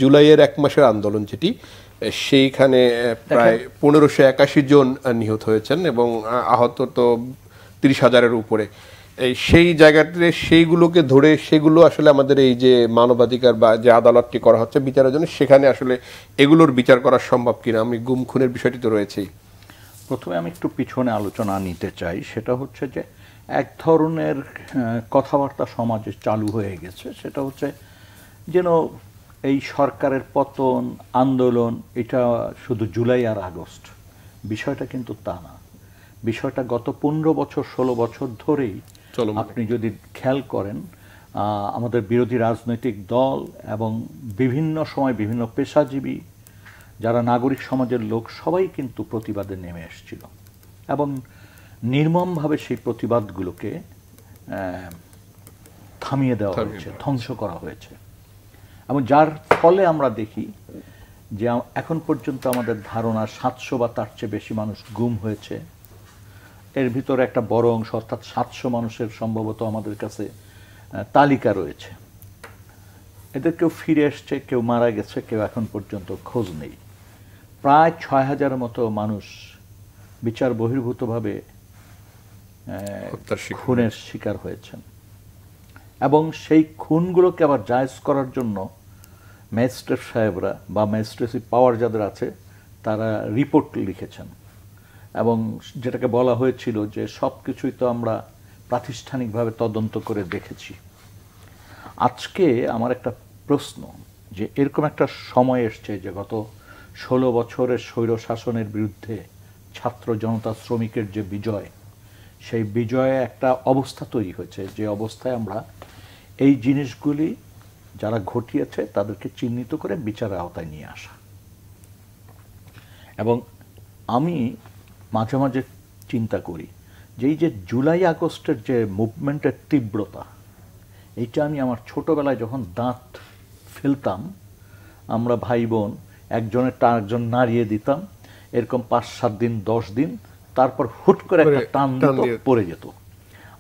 জুলাইয়ের 1 মাসের আন্দোলন যেটি, সেইখানে প্রায় 1581 জন নিহত হয়েছেন এবং আহত তো 30,000-এর উপরে। সেই জায়গাতে সেইগুলোকে ধরে, সেগুলো আসলে আমাদের এই যে মানবাধিকার বা যে আদালতটি করা হচ্ছে বিচারের জন্য, সেখানে আসলে এগুলোর বিচার করা সম্ভব কিনা? আমি গুম খুনের বিষয়টি তো রয়েছেই। প্রথমে আমি একটু পিছনে আলোচনা নিতে চাই। সেটা হচ্ছে যে এক ধরনের কথাবার্তা সমাজে চালু হয়ে গেছে, সেটা হচ্ছে যেন এই সরকারের পতন আন্দোলন এটা শুধু জুলাই আর আগস্ট, বিষয়টা কিন্তু তা না। বিষয়টা গত 15 বছর 16 বছর ধরেই আপনি যদি খেয়াল করেন, আমাদের বিরোধী রাজনৈতিক দল এবং বিভিন্ন সময় বিভিন্ন পেশাজীবী যারা নাগরিক সমাজের লোক সবাই কিন্তু প্রতিবাদে নেমে এসেছিল, এবং নির্মমভাবে সেই প্রতিবাদগুলোকে থামিয়ে দেওয়া হয়েছে, ধ্বংস করা হয়েছে। এবং যার ফলে আমরা দেখি যে এখন পর্যন্ত আমাদের ধারণা 700 বা তার চেয়ে বেশি মানুষ গুম হয়েছে। এর ভিতরে একটা বড় অংশ, অর্থাৎ 700 মানুষের সম্ভবত আমাদের কাছে তালিকা রয়েছে। এদের কেউ ফিরে এসছে, কেউ মারা গেছে, কেউ এখন পর্যন্ত খোঁজ নেই। প্রায় 6,000-এর মতো মানুষ বিচার বহির্ভূতভাবে খুনের শিকার হয়েছেন, এবং সেই খুনগুলোকে আবার জায়েজ করার জন্য ম্যাজিস্ট্রেট সাহেবরা বা ম্যাজিস্ট্রেসি পাওয়ার যাদের আছে তারা রিপোর্ট লিখেছেন, এবং যেটাকে বলা হয়েছিল যে সব কিছুই তো আমরা প্রাতিষ্ঠানিকভাবে তদন্ত করে দেখেছি। আজকে আমার একটা প্রশ্ন, যে এরকম একটা সময় এসছে যে গত 16 বছরের স্বৈর শাসনের বিরুদ্ধে ছাত্র জনতা শ্রমিকের যে বিজয়, সেই বিজয়ে একটা অবস্থা তৈরি হয়েছে, যে অবস্থায় আমরা এই জিনিসগুলি যারা ঘটিয়েছে তাদেরকে চিহ্নিত করে বিচারের আওতায় নিয়ে আসা। এবং আমি মাঝে মাঝে চিন্তা করি যে এই যে জুলাই আগস্টের যে মুভমেন্টের তীব্রতা, এইটা আমি আমার ছোটবেলায় যখন দাঁত ফেলতাম, আমরা ভাই বোন একজনের আরেকজন নাড়িয়ে দিতাম, এরকম 5-7 দিন 10 দিন, তারপর হুট করে একটা টান পড়ে যেত।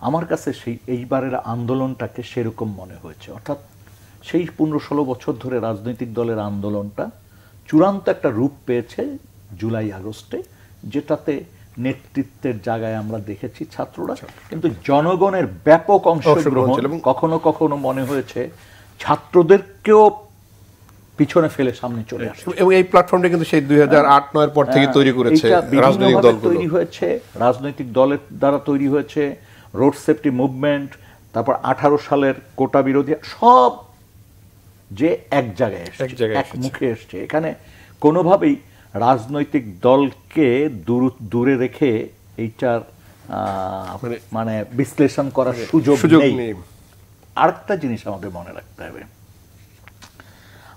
আমার কাছে সেই এইবারের আন্দোলনটাকে সেরকম মনে হয়েছে, অর্থাৎ সেই 15-16 বছর ধরে রাজনৈতিক দলের আন্দোলনটা চূড়ান্ত একটা রূপ পেয়েছে জুলাই আগস্টে, যেটাতে নেতৃত্বের জায়গায় আমরা দেখেছি ছাত্ররা, কিন্তু জনগণের ব্যাপক অংশগ্রহণ, কখনো কখনো মনে হয়েছে ছাত্রদেরকেও পিছনে ফেলে সামনে চলে আসে। এবং এই প্ল্যাটফর্মটা কিন্তু সেই 2008-9 পর থেকে তৈরি করেছে রাজনৈতিক দলগুলো, তৈরি হয়েছে রাজনৈতিক দলের দ্বারা, তৈরি হয়েছে রোড সেফটি মুভমেন্ট, তারপর 18 সালের কোটা বিরোধী, সব যে এক জায়গায় এসেছে, এক মুখে এসছে। এখানে কোনোভাবেই রাজনৈতিক দলকে দূরে রেখে এইটার মানে বিশ্লেষণ করার সুযোগ নেই। আরেকটা জিনিস আমাদের মনে রাখতে হবে,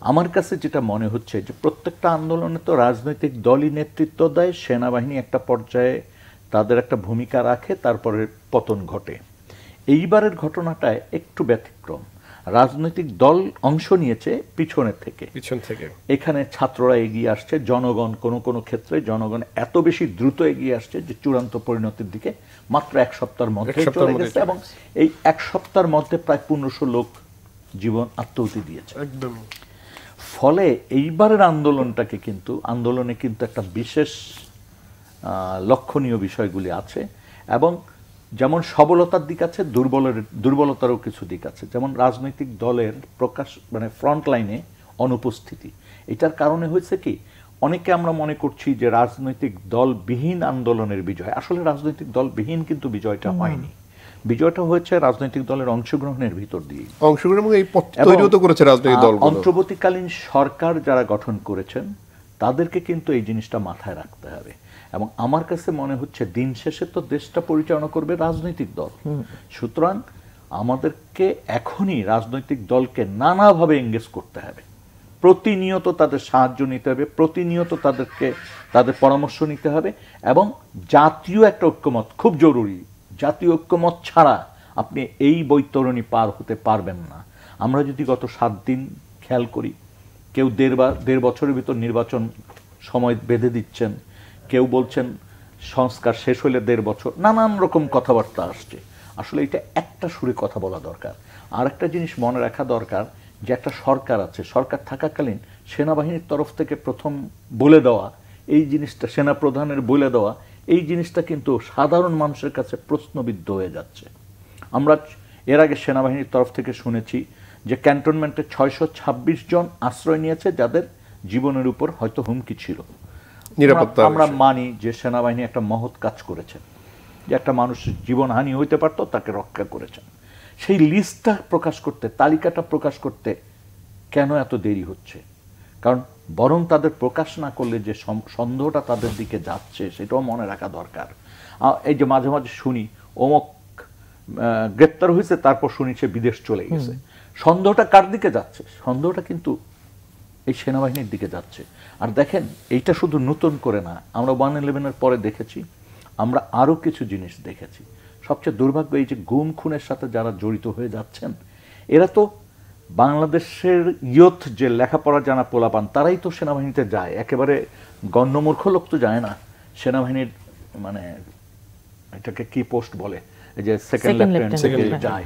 আমার কাছে যেটা মনে হচ্ছে যে প্রত্যেকটা আন্দোলনে তো রাজনৈতিক দলই নেতৃত্ব দেয়, সেনাবাহিনী একটা পর্যায়ে তাদের একটা ভূমিকা রাখে, তারপরে পতন ঘটে। এইবারের ঘটনাটায় একটু ব্যতিক্রম। রাজনৈতিক দল অংশ নিয়েছে পিছনের থেকে, পিছন থেকে। এখানে ছাত্ররা এগিয়ে আসছে, জনগণ কোনো কোনো ক্ষেত্রে জনগণ এত বেশি দ্রুত এগিয়ে আসছে যে চূড়ান্ত পরিণতির দিকে মাত্র এক সপ্তাহের মধ্যে চলে গেছে, এবং এই এক সপ্তাহের মধ্যে প্রায় 1500 লোক জীবন আত্মহত্যা দিয়েছে। একদম। ফলে এইবারের আন্দোলনটাকে কিন্তু আন্দোলনে কিন্তু একটা বিশেষ লক্ষণীয় বিষয়গুলি আছে, এবং যেমন সবলতার দিক আছে, দুর্বলতারও কিছু দিক আছে। যেমন রাজনৈতিক দলের প্রকাশ মানে ফ্রন্ট লাইনে অনুপস্থিতি, এটার কারণে হয়েছে কি, অনেকে আমরা মনে করছি যে রাজনৈতিক দলবিহীন আন্দোলনের বিজয়, আসলে রাজনৈতিক দলবিহীন কিন্তু বিজয়টা হয়নি, বিজয়টা হয়েছে রাজনৈতিক দলের অংশগ্রহণের ভিতর দিয়ে। অংশগ্রহণ এবং এই পথ তৈরিও তো করেছে রাজনৈতিক দলগুলো। অন্তর্বর্তীকালীন সরকার যারা গঠন করেছেন তাদেরকে কিন্তু এই জিনিসটা মাথায় রাখতে হবে, এবং আমার কাছে মনে হচ্ছে দিন শেষে তো দেশটা পরিচালনা করবে রাজনৈতিক দল। সুতরাং আমাদেরকে এখনই রাজনৈতিক দলকে নানাভাবে এঙ্গেজ করতে হবে, প্রতিনিয়ত তাদের সাহায্য নিতে হবে, প্রতিনিয়ত তাদের পরামর্শ নিতে হবে, এবং জাতীয় একটা ঐক্যমত খুব জরুরি। জাতীয় ঐক্যমত ছাড়া আপনি এই বৈতরণী পার হতে পারবেন না। আমরা যদি গত 7 দিন খেয়াল করি, কেউ 1.5 বছরের ভিতর নির্বাচন সময় বেঁধে দিচ্ছেন, কেউ বলছেন সংস্কার শেষ হলে 1.5 বছর, নানান রকম কথাবার্তা আসছে। আসলে এটা একটা সুরে কথা বলা দরকার। আর একটা জিনিস মনে রাখা দরকার যে একটা সরকার আছে, সরকার থাকাকালীন সেনাবাহিনীর তরফ থেকে প্রথম বলে দেওয়া এই জিনিসটা, সেনাপ্রধানের বলে দেওয়া এই জিনিসটা কিন্তু সাধারণ মানুষের কাছে প্রশ্নবিদ্ধ হয়ে যাচ্ছে। আমরা এর আগে সেনাবাহিনীর তরফ থেকে শুনেছি যে ক্যান্টনমেন্টে 626 জন আশ্রয় নিয়েছে যাদের জীবনের উপর হয়তো হুমকি ছিল। আমরা মানি যে সেনাবাহিনী একটা মহৎ কাজ করেছেন, যে একটা মানুষের জীবনহানি হইতে পারত তাকে রক্ষা করেছেন। সেই লিস্টটা প্রকাশ করতে, তালিকাটা প্রকাশ করতে কেন এত দেরি হচ্ছে? কারণ বরং তাদের প্রকাশ না করলে যে সন্দেহটা তাদের দিকে যাচ্ছে সেটাও মনে রাখা দরকার। এই যে মাঝে মাঝে শুনি অমুক গ্রেপ্তার হয়েছে, তারপর শুনি সে বিদেশ চলে গেছে। সন্দেহটা কার দিকে যাচ্ছে? সন্দেহটা কিন্তু এই সেনাবাহিনীর দিকে যাচ্ছে। আর দেখেন, এইটা শুধু নতুন করে না, আমরা 1/11-এর পরে দেখেছি, আমরা আরো কিছু জিনিস দেখেছি। সবচেয়ে দুর্ভাগ্য এই যে গুম খুনের সাথে যারা জড়িত হয়ে যাচ্ছেন, এরা তো বাংলাদেশের ইয়ুথ যে লেখাপড়া জানা পোলাপান, তারাই তো সেনাবাহিনীতে যায়। একেবারে গণ্যমূর্খ লোক তো যায় না সেনাবাহিনীর, মানে এটাকে কি পোস্ট বলে, এই যে সেকেন্ড লেফটেন্যান্ট যায়।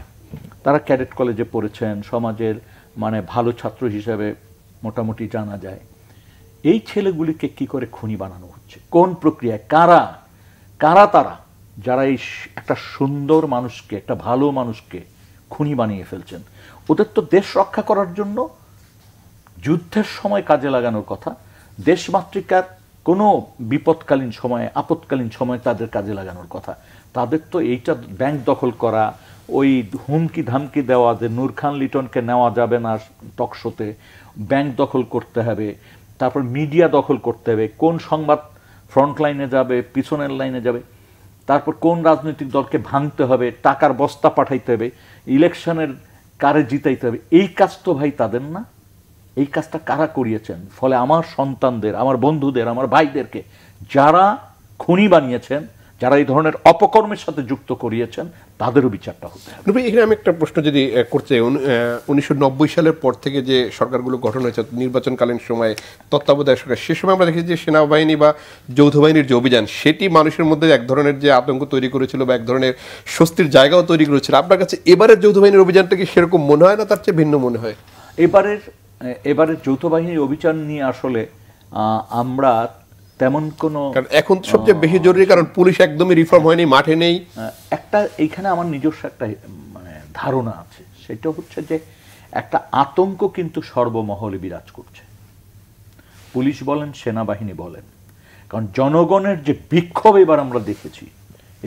তারা ক্যাডেট কলেজে পড়েছেন, সমাজের মানে ভালো ছাত্র হিসেবে মোটামুটি জানা যায়। এই ছেলেগুলিকে কি করে খুনি বানানো হচ্ছে? কোন প্রক্রিয়ায়? কারা তারা যারা এই একটা সুন্দর মানুষকে, একটা ভালো মানুষকে খুনি বানিয়ে ফেলছেন? ওদের তো দেশ রক্ষা করার জন্য যুদ্ধের সময় কাজে লাগানোর কথা, দেশমাতৃকার কোনো বিপদকালীন সময়ে, আপৎকালীন সময় তাদের কাজে লাগানোর কথা। তাদের তো এইটা ব্যাংক দখল করা, ওই হুমকি ধামকি দেওয়া যে নূর খান লিটনকে নেওয়া যাবে না টকশোতে, ব্যাংক দখল করতে হবে, তারপর মিডিয়া দখল করতে হবে, কোন সংবাদ ফ্রন্ট লাইনে যাবে, পিছনের লাইনে যাবে, তারপর কোন রাজনৈতিক দলকে ভাঙতে হবে, টাকার বস্তা পাঠাইতে হবে, ইলেকশনের কারে জিতাইতে হবে। এই কাজ তো ভাই তাদের না। এই কাজটা কারা করিয়েছেন? ফলে আমার সন্তানদের, আমার বন্ধুদের, আমার ভাইদেরকে যারা খুনি বানিয়েছেন, যারা এই ধরনের অপকর্মের সাথে যুক্ত করিয়েছেন, তাদেরও বিচারটা হতে হবে। এখানে আমি একটা প্রশ্ন যদি করতে, 1990 সালের পর থেকে যে সরকারগুলো গঠন হয়েছে নির্বাচনকালীন সময়ে, তত্ত্বাবধায়ক সরকার, সে সময় আমরা দেখেছি যে সেনাবাহিনী বা যৌথ বাহিনীর যে অভিযান, সেটি মানুষের মধ্যে এক ধরনের যে আতঙ্ক তৈরি করেছিল বা এক ধরনের স্বস্তির জায়গাও তৈরি করেছিল। আপনার কাছে এবারের যৌথ বাহিনীর অভিযানটা কি সেরকম মনে হয়, না তার চেয়ে ভিন্ন মনে হয়? এবারের যৌথ বাহিনীর অভিযান নিয়ে আসলে আমরা তেমন কোনো, এখন সবচেয়ে বেশি জরুরি, কারণ পুলিশ একদমই রিফর্ম হয়নি, মাঠে নেই। একটা এইখানে আমার নিজস্ব একটা মানে ধারণা আছে, সেটা হচ্ছে যে একটা আতঙ্ক কিন্তু সর্বমহলে বিরাজ করছে, পুলিশ বলেন, সেনাবাহিনী বলেন। কারণ জনগণের যে বিক্ষোভ এবার আমরা দেখেছি,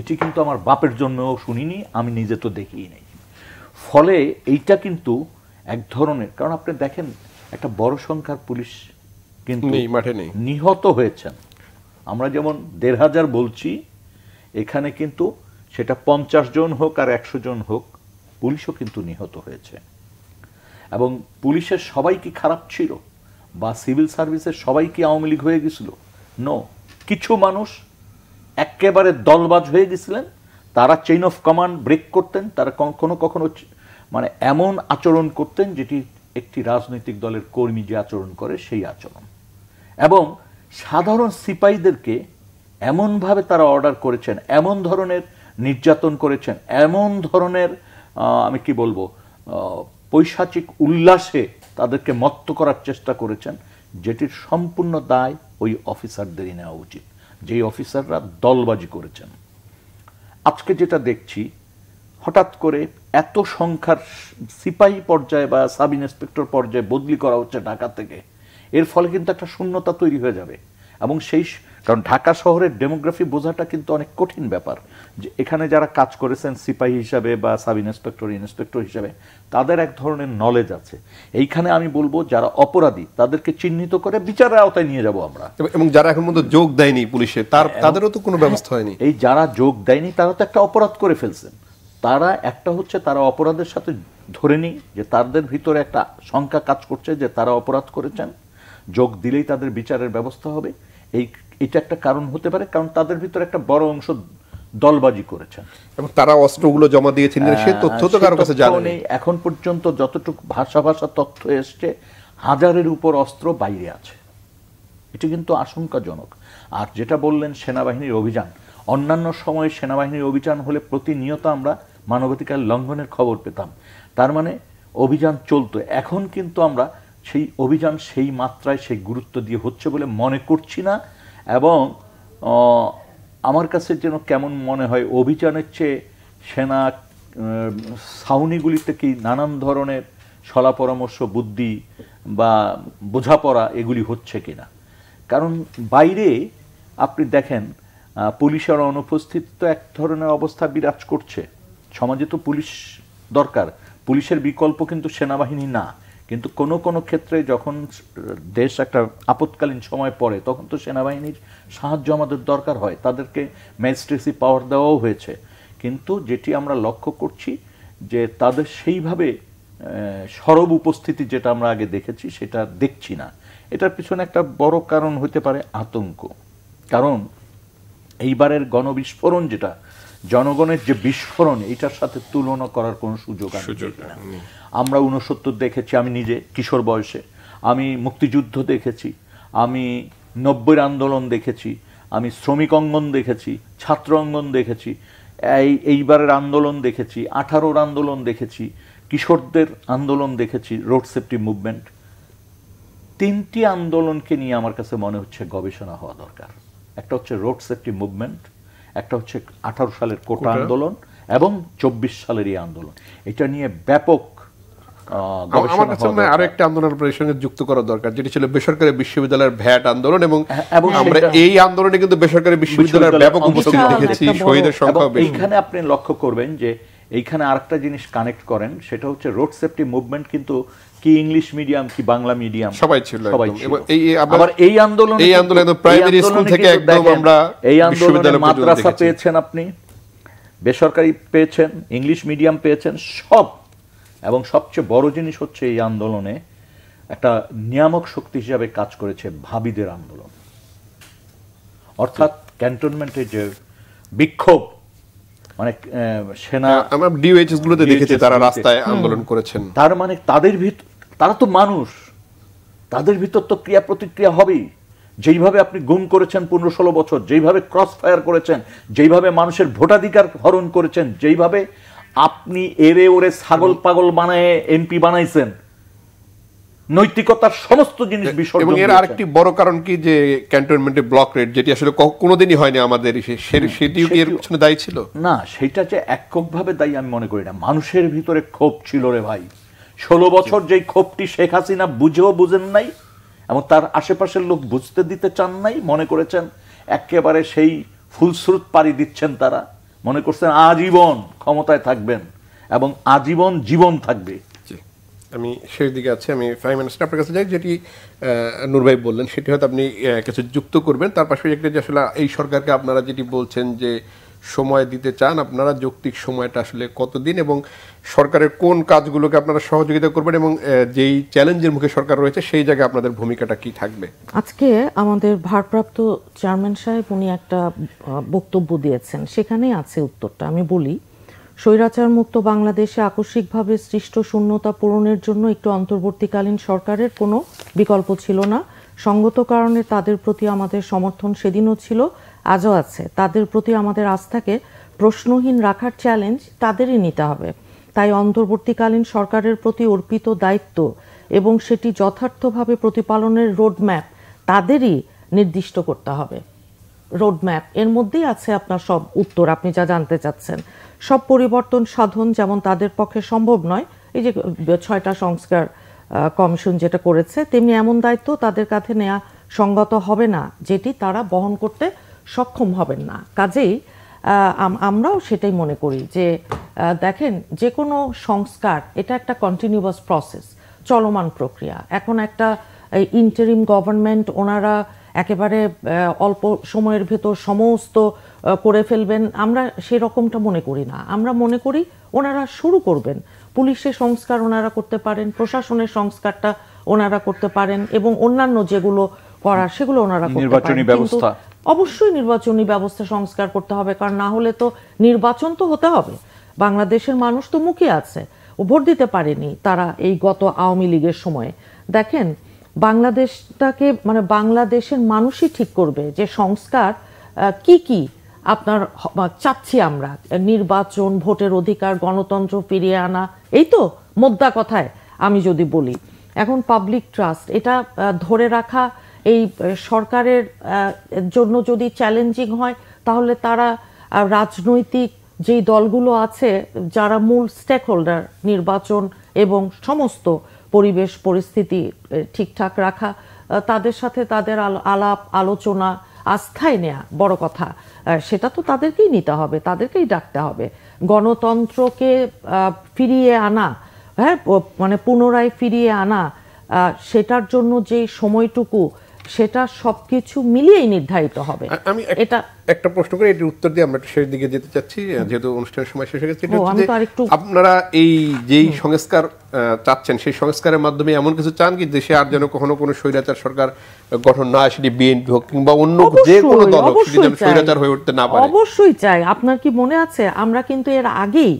এটি কিন্তু আমার বাপের জন্যও শুনিনি, আমি নিজে তো দেখিই নাই। ফলে এইটা কিন্তু এক ধরনের, কারণ আপনি দেখেন একটা বড় সংখ্যার পুলিশ কিন্তু মাঠে নেই, নিহত হয়েছেন। আমরা যেমন 1,500 বলছি, এখানে কিন্তু সেটা 50 জন হোক আর 100 জন হোক, পুলিশও কিন্তু নিহত হয়েছে। এবং পুলিশের সবাই কি খারাপ ছিল, বা সিভিল সার্ভিসের সবাই কি আওয়ামী লীগ হয়ে গেছিল? নো, কিছু মানুষ একেবারে দলবাজ হয়ে গেছিলেন, তারা চেইন অফ কমান্ড ব্রেক করতেন, তারা কখনো কখনো মানে এমন আচরণ করতেন যেটি একটি রাজনৈতিক দলের কর্মী যে আচরণ করে সেই আচরণ। এবং সাধারণ সিপাহীদেরকে এমনভাবে তারা অর্ডার করেছেন, এমন ধরনের নির্যাতন করেছেন, এমন ধরনের আমি কি বলবো পৈশাচিক উল্লাসে তাদেরকে মত্ত করার চেষ্টা করেছেন, যেটির সম্পূর্ণ দায় ওই অফিসারদেরই নেওয়া উচিত, যেই অফিসাররা দলবাজি করেছেন। আজকে যেটা দেখছি, হঠাৎ করে এত সংখ্যার সিপাহী পর্যায়ে বা সাব ইন্সপেক্টর পর্যায়ে বদলি করা হচ্ছে ঢাকা থেকে, এর ফলে কিন্তু একটা শূন্যতা তৈরি হয়ে যাবে। এবং কারণ ঢাকা শহরের ডেমোগ্রাফি বোঝাটা কিন্তু অনেক কঠিন ব্যাপার, যে এখানে যারা কাজ করেছেন সিপাহী হিসাবে বা সাব ইন্সপেক্টর ইন্সপেক্টর হিসাবে, তাদের এক ধরনের নলেজ আছে। এইখানে আমি বলবো যারা অপরাধী তাদেরকে চিহ্নিত করে বিচারের আওতায় নিয়ে যাব আমরা। এবং যারা এখন পর্যন্ত যোগ দেয়নি পুলিশে, তাদেরও তো কোনো ব্যবস্থা হয়নি। এই যারা যোগ দেয়নি তারা তো একটা অপরাধ করে ফেলছেন। তারা একটা হচ্ছে তারা অপরাধের সাথে ধরে নিই যে তাদের ভিতরে একটা শঙ্কা কাজ করছে যে তারা অপরাধ করেছেন, যোগ দিলেই তাদের বিচারের ব্যবস্থা হবে। এটা একটা কারণ হতে পারে, কারণ তাদের ভিতরে একটা বড় অংশ দলবাজি করেছেন এবং তারা অস্ত্রগুলো জমা দিয়েছেন সে তথ্য তো কারো কাছে জানা নেই। এখন পর্যন্ত যতটুকু ভাষা তথ্য এসছে, 1000-এর উপর অস্ত্র বাইরে আছে। এটা কিন্তু আশঙ্কাজনক। আর যেটা বললেন সেনাবাহিনীর অভিযান, অন্যান্য সময়ে সেনাবাহিনীর অভিযান হলে প্রতিনিয়ত আমরা মানবাধিকার লঙ্ঘনের খবর পেতাম, তার মানে অভিযান চলতো। এখন কিন্তু আমরা সেই অভিযান সেই মাত্রায় সেই গুরুত্ব দিয়ে হচ্ছে বলে মনে করছি না। এবং আমার কাছে যেন কেমন মনে হয়, অভিযানের চেয়ে সেনা ছাউনিগুলিতে কি নানান ধরনের সলা পরামর্শ, বুদ্ধি বা বোঝাপড়া এগুলি হচ্ছে কিনা। কারণ বাইরে আপনি দেখেন পুলিশের অনুপস্থিত এক ধরনের অবস্থা বিরাজ করছে সমাজে। তো পুলিশ দরকার, পুলিশের বিকল্প কিন্তু সেনাবাহিনী না। কিন্তু কোনো কোনো ক্ষেত্রে যখন দেশ একটা আপৎকালীন সময় পড়ে, তখন তো সেনাবাহিনীর সাহায্য আমাদের দরকার হয়, তাদেরকে ম্যাজিস্ট্রেসি পাওয়ার দেওয়াও হয়েছে। কিন্তু যেটি আমরা লক্ষ্য করছি যে তাদের সেইভাবে সরব উপস্থিতি যেটা আমরা আগে দেখেছি সেটা দেখছি না। এটার পিছনে একটা বড় কারণ হতে পারে আতঙ্ক। কারণ এইবারের গণবিস্ফোরণ যেটা, জনগণের যে বিস্ফোরণ, এটার সাথে তুলনা করার কোনো সুযোগ না। আমরা 69 দেখেছি, আমি নিজে কিশোর বয়সে, আমি মুক্তিযুদ্ধ দেখেছি, আমি 90-এর আন্দোলন দেখেছি, আমি শ্রমিক অঙ্গন দেখেছি, ছাত্র অঙ্গন দেখেছি, এইবারের আন্দোলন দেখেছি, 18-র আন্দোলন দেখেছি, কিশোরদের আন্দোলন দেখেছি, রোড সেফটি মুভমেন্ট। 3টি আন্দোলনকে নিয়ে আমার কাছে মনে হচ্ছে গবেষণা হওয়া দরকার। একটা হচ্ছে রোড সেফটি মুভমেন্ট, একটা হচ্ছে 18 সালের কোটা আন্দোলন এবং 24 সালের এই আন্দোলন। এটা নিয়ে ব্যাপক আমার কাছে আরো একটা আন্দোলনের সঙ্গে যুক্ত করা দরকার, যেটি ছিল বেসরকারি বিশ্ববিদ্যালয়ের ভ্যাট আন্দোলন। এবং আমরা এই আন্দোলনে কিন্তু বেসরকারি বিশ্ববিদ্যালয়ের ব্যাপক উপস্থিতি দেখেছি, শহীদের সংখ্যা বেশি। এইখানে আপনি লক্ষ্য করবেন যে এইখানে আরেকটা জিনিস কানেক্ট করেন, সেটা হচ্ছে রোড সেফটি মুভমেন্ট কিন্তু কি ইংলিশ মিডিয়াম কি বাংলা মিডিয়াম সবাই ছিল। আবার এই আন্দোলনে প্রাইমারি স্কুল থেকে একদম আমরা এই আন্দোলনে মাদ্রাসা পেয়েছেন, আপনি বেসরকারি পেয়েছেন, ইংলিশ মিডিয়াম পেয়েছেন, সব। এবং সবচেয়ে বড় জিনিস হচ্ছে এই আন্দোলনে একটা নিয়ামক শক্তি হিসাবে কাজ করেছে ভাবিদের আন্দোলন। অর্থাৎ ক্যান্টনমেন্টের যে বিক্ষোভ, মানে সেনা, আমরা ডিওএইচএস গুলোতে দেখেছি তারা রাস্তায় আন্দোলন করেছেন। তার মানে তারা তো মানুষ, তাদের ভিতর তো ক্রিয়া প্রতিক্রিয়া হবেই। যেইভাবে আপনি গুম করেছেন 15-16 বছর, যেইভাবে ক্রস ফায়ার করেছেন, যেইভাবে মানুষের ভোটাধিকার হরণ করেছেন, যেইভাবে আপনি এরে ওরে ছাগল পাগল বানায় এমপি বানাইছেন, নৈতিকতার সমস্ত জিনিস বিসর্জন। এবং এর আরেকটি বড় কারণ কি, যে ক্যান্টনমেন্টে ব্লক রেট, যেটি আসলে কোনোদিনই হয়নি আমাদের, সেটিও কি এর পিছনে দায়ী ছিল? না, সেটা যে এককভাবে দায়ী আমি মনে করি না। মানুষের ভিতরে ক্ষোভ ছিল রে ভাই। 16 বছর যেই ক্ষোভটি শেখ হাসিনা বুঝেও বুঝেন নাই এবং তার আশেপাশের লোক বুঝতে দিতে চান নাই, মনে করেছেন একেবারে সেই ফুলস্রোত পাড়ি দিচ্ছেন। তারা মনে করছেন আজীবন ক্ষমতায় থাকবেন এবং আজীবন জীবন থাকবে। আমি সেই দিকে আছি, আমি প্রাইম মিনিস্টার আপনার কাছে যাই, যেটি নূর ভাই বললেন সেটি হয়তো আপনি কিছু যুক্ত করবেন। তার পাশাপাশি একটা যে আসলে এই সরকারকে আপনারা যেটি বলছেন যে সময় দিতে চান, আপনারা যৌক্তিক সময়টা আসলে কতদিন, এবং সরকারের কোন কাজগুলোকে আপনারা সহযোগিতা করবেন, এবং যেই চ্যালেঞ্জের মুখে সরকার রয়েছে সেই জায়গায় আপনাদের ভূমিকাটা কি থাকবে? আজকে আমাদের ভারপ্রাপ্ত চেয়ারম্যান সাহেব উনি একটা বক্তব্য দিয়েছেন, সেখানেই আছে উত্তরটা। আমি বলি, স্বৈরাচার মুক্ত বাংলাদেশে আকস্মিকভাবে সৃষ্ট শূন্যতা পূরণের জন্য একটু অন্তর্বর্তীকালীন সরকারের কোনো বিকল্প ছিল না। সঙ্গত কারণে তাদের প্রতি আমাদের সমর্থন সেদিনও ছিল, আজও আছে। তাদের প্রতি আমাদের আস্থাকে প্রশ্নহীন রাখার চ্যালেঞ্জ তাদেরই নিতে হবে। তাই অন্তর্বর্তীকালীন সরকারের প্রতি অর্পিত দায়িত্ব এবং সেটি যথার্থভাবে প্রতিপালনের রোডম্যাপ তাদেরই নির্দিষ্ট করতে হবে। রোডম্যাপ এর মধ্যেই আছে আপনার সব উত্তর, আপনি যা জানতে চাচ্ছেন। সব পরিবর্তন সাধন যেমন তাদের পক্ষে সম্ভব নয়, এই যে 6টা সংস্কার কমিশন যেটা করেছে, তেমনি এমন দায়িত্ব তাদের কাছে নেওয়া সঙ্গত হবে না যেটি তারা বহন করতে সক্ষম হবেন না। কাজেই আমরাও সেটাই মনে করি যে দেখেন, যে কোনো সংস্কার এটা একটা কন্টিনিউয়াস প্রসেস, চলমান প্রক্রিয়া। এখন একটা ইন্টারিম গভর্নমেন্ট, ওনারা একেবারে অল্প সময়ের ভেতর সমস্ত করে ফেলবেন, আমরা সেরকমটা মনে করি না। আমরা মনে করি ওনারা শুরু করবেন, পুলিশের সংস্কার ওনারা করতে পারেন, প্রশাসনের সংস্কারটা ওনারা করতে পারেন, এবং অন্যান্য যেগুলো করার সেগুলো ওনারা করতে পারেন। কিন্তু অবশ্যই নির্বাচনী ব্যবস্থা সংস্কার করতে হবে, কারণ না হলে তো নির্বাচন তো হতে হবে। বাংলাদেশের মানুষ তো মুখে আছে, ও ভোট দিতে পারেনি তারা এই গত আওয়ামী লীগের সময়ে। দেখেন, বাংলাদেশটাকে মানে বাংলাদেশের মানুষই ঠিক করবে যে সংস্কার কি কি আপনার চাচ্ছি আমরা। নির্বাচন, ভোটের অধিকার, গণতন্ত্র ফিরিয়ে আনা, এই তো মোদ্দা কথায় আমি যদি বলি। এখন পাবলিক ট্রাস্ট এটা ধরে রাখা এই সরকারের জন্য যদি চ্যালেঞ্জিং হয়, তাহলে তারা রাজনৈতিক যেই দলগুলো আছে যারা মূল স্টেক হোল্ডার, নির্বাচন এবং সমস্ত পরিবেশ পরিস্থিতি ঠিকঠাক রাখা, তাদের সাথে তাদের আলাপ আলোচনা আস্থায় নেয়া বড় কথা, সেটা তো তাদেরকেই নিতে হবে, তাদেরকেই ডাকতে হবে। গণতন্ত্রকে ফিরিয়ে আনা, হ্যাঁ, মানে পুনরায় ফিরিয়ে আনা, সেটার জন্য যে সময়টুকু, সেটা সবকিছু মিলিয়েই নির্ধারিত হবে। আমি এটা একটা প্রশ্ন করে এটির উত্তর দিয়ে আমরা শেষ দিকে যেতে চাচ্ছি, যেহেতু অনুষ্ঠানের সময় শেষ হয়ে গেছে। আপনারা এই যেই সংস্কার চাচ্ছেন, সেই সংস্কারের মাধ্যমে এমন কিছু চান কি দেশে আর যেন কখনো কোনো স্বৈরাচার সরকার গঠন না হয়, সেটি বিএনপি হোক কিংবা অন্য যে কোনো দল হোক, সেটি যেন স্বৈরাচার হয়ে উঠতে না পারে? অবশ্যই চাই। আপনার কি মনে আছে, আমরা কিন্তু এর আগেই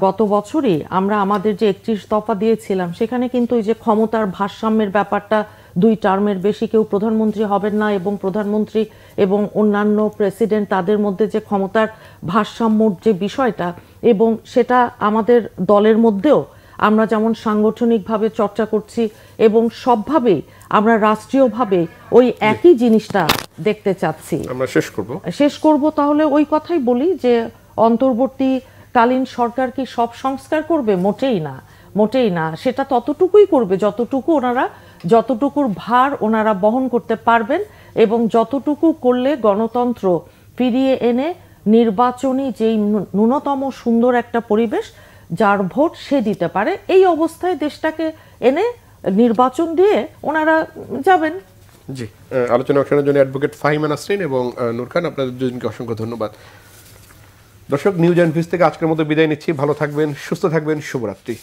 গত বছরই আমরা আমাদের যে 31 দফা দিয়েছিলাম, সেখানে কিন্তু এই যে ক্ষমতার ভারসাম্যের ব্যাপারটা, 2 টার্মের বেশি কেউ প্রধানমন্ত্রী হবেন না, এবং প্রধানমন্ত্রী এবং অন্যান্য প্রেসিডেন্ট তাদের মধ্যে যে ক্ষমতার ভারসাম্যর যে বিষয়টা, এবং সেটা আমাদের দলের মধ্যেও আমরা যেমন সাংগঠনিকভাবে চর্চা করছি, এবং সবভাবেই আমরা রাষ্ট্রীয়ভাবে ওই একই জিনিসটা দেখতে চাচ্ছি। আমরা শেষ করব। তাহলে ওই কথাই বলি যে অন্তর্বর্তীকালীন সরকার কি সব সংস্কার করবে? মোটেই না, মোটেই না। সেটা ততটুকুই করবে যতটুকুর ভার ওনারা বহন করতে পারবেন, এবং যতটুকু করলে গণতন্ত্র ফিরিয়ে এনে নির্বাচনী যেই ন্যূনতম সুন্দর একটা পরিবেশ, যার ভোট সে দিতে পারে, এই অবস্থায় দেশটাকে এনে নির্বাচন দিয়ে ওনারা যাবেন। জি, আলোচনা অনুষ্ঠানের জন্য অ্যাডভোকেট ফাহিমা নাসরিন এবং নূর খান, আপনাদের দুজনকে অসংখ্য ধন্যবাদ। দর্শক, নিউজ অ্যান্ড ভিউজ থেকে আজকের মতো বিদায় নিচ্ছি। ভালো থাকবেন, সুস্থ থাকবেন, শুভরাত্রি।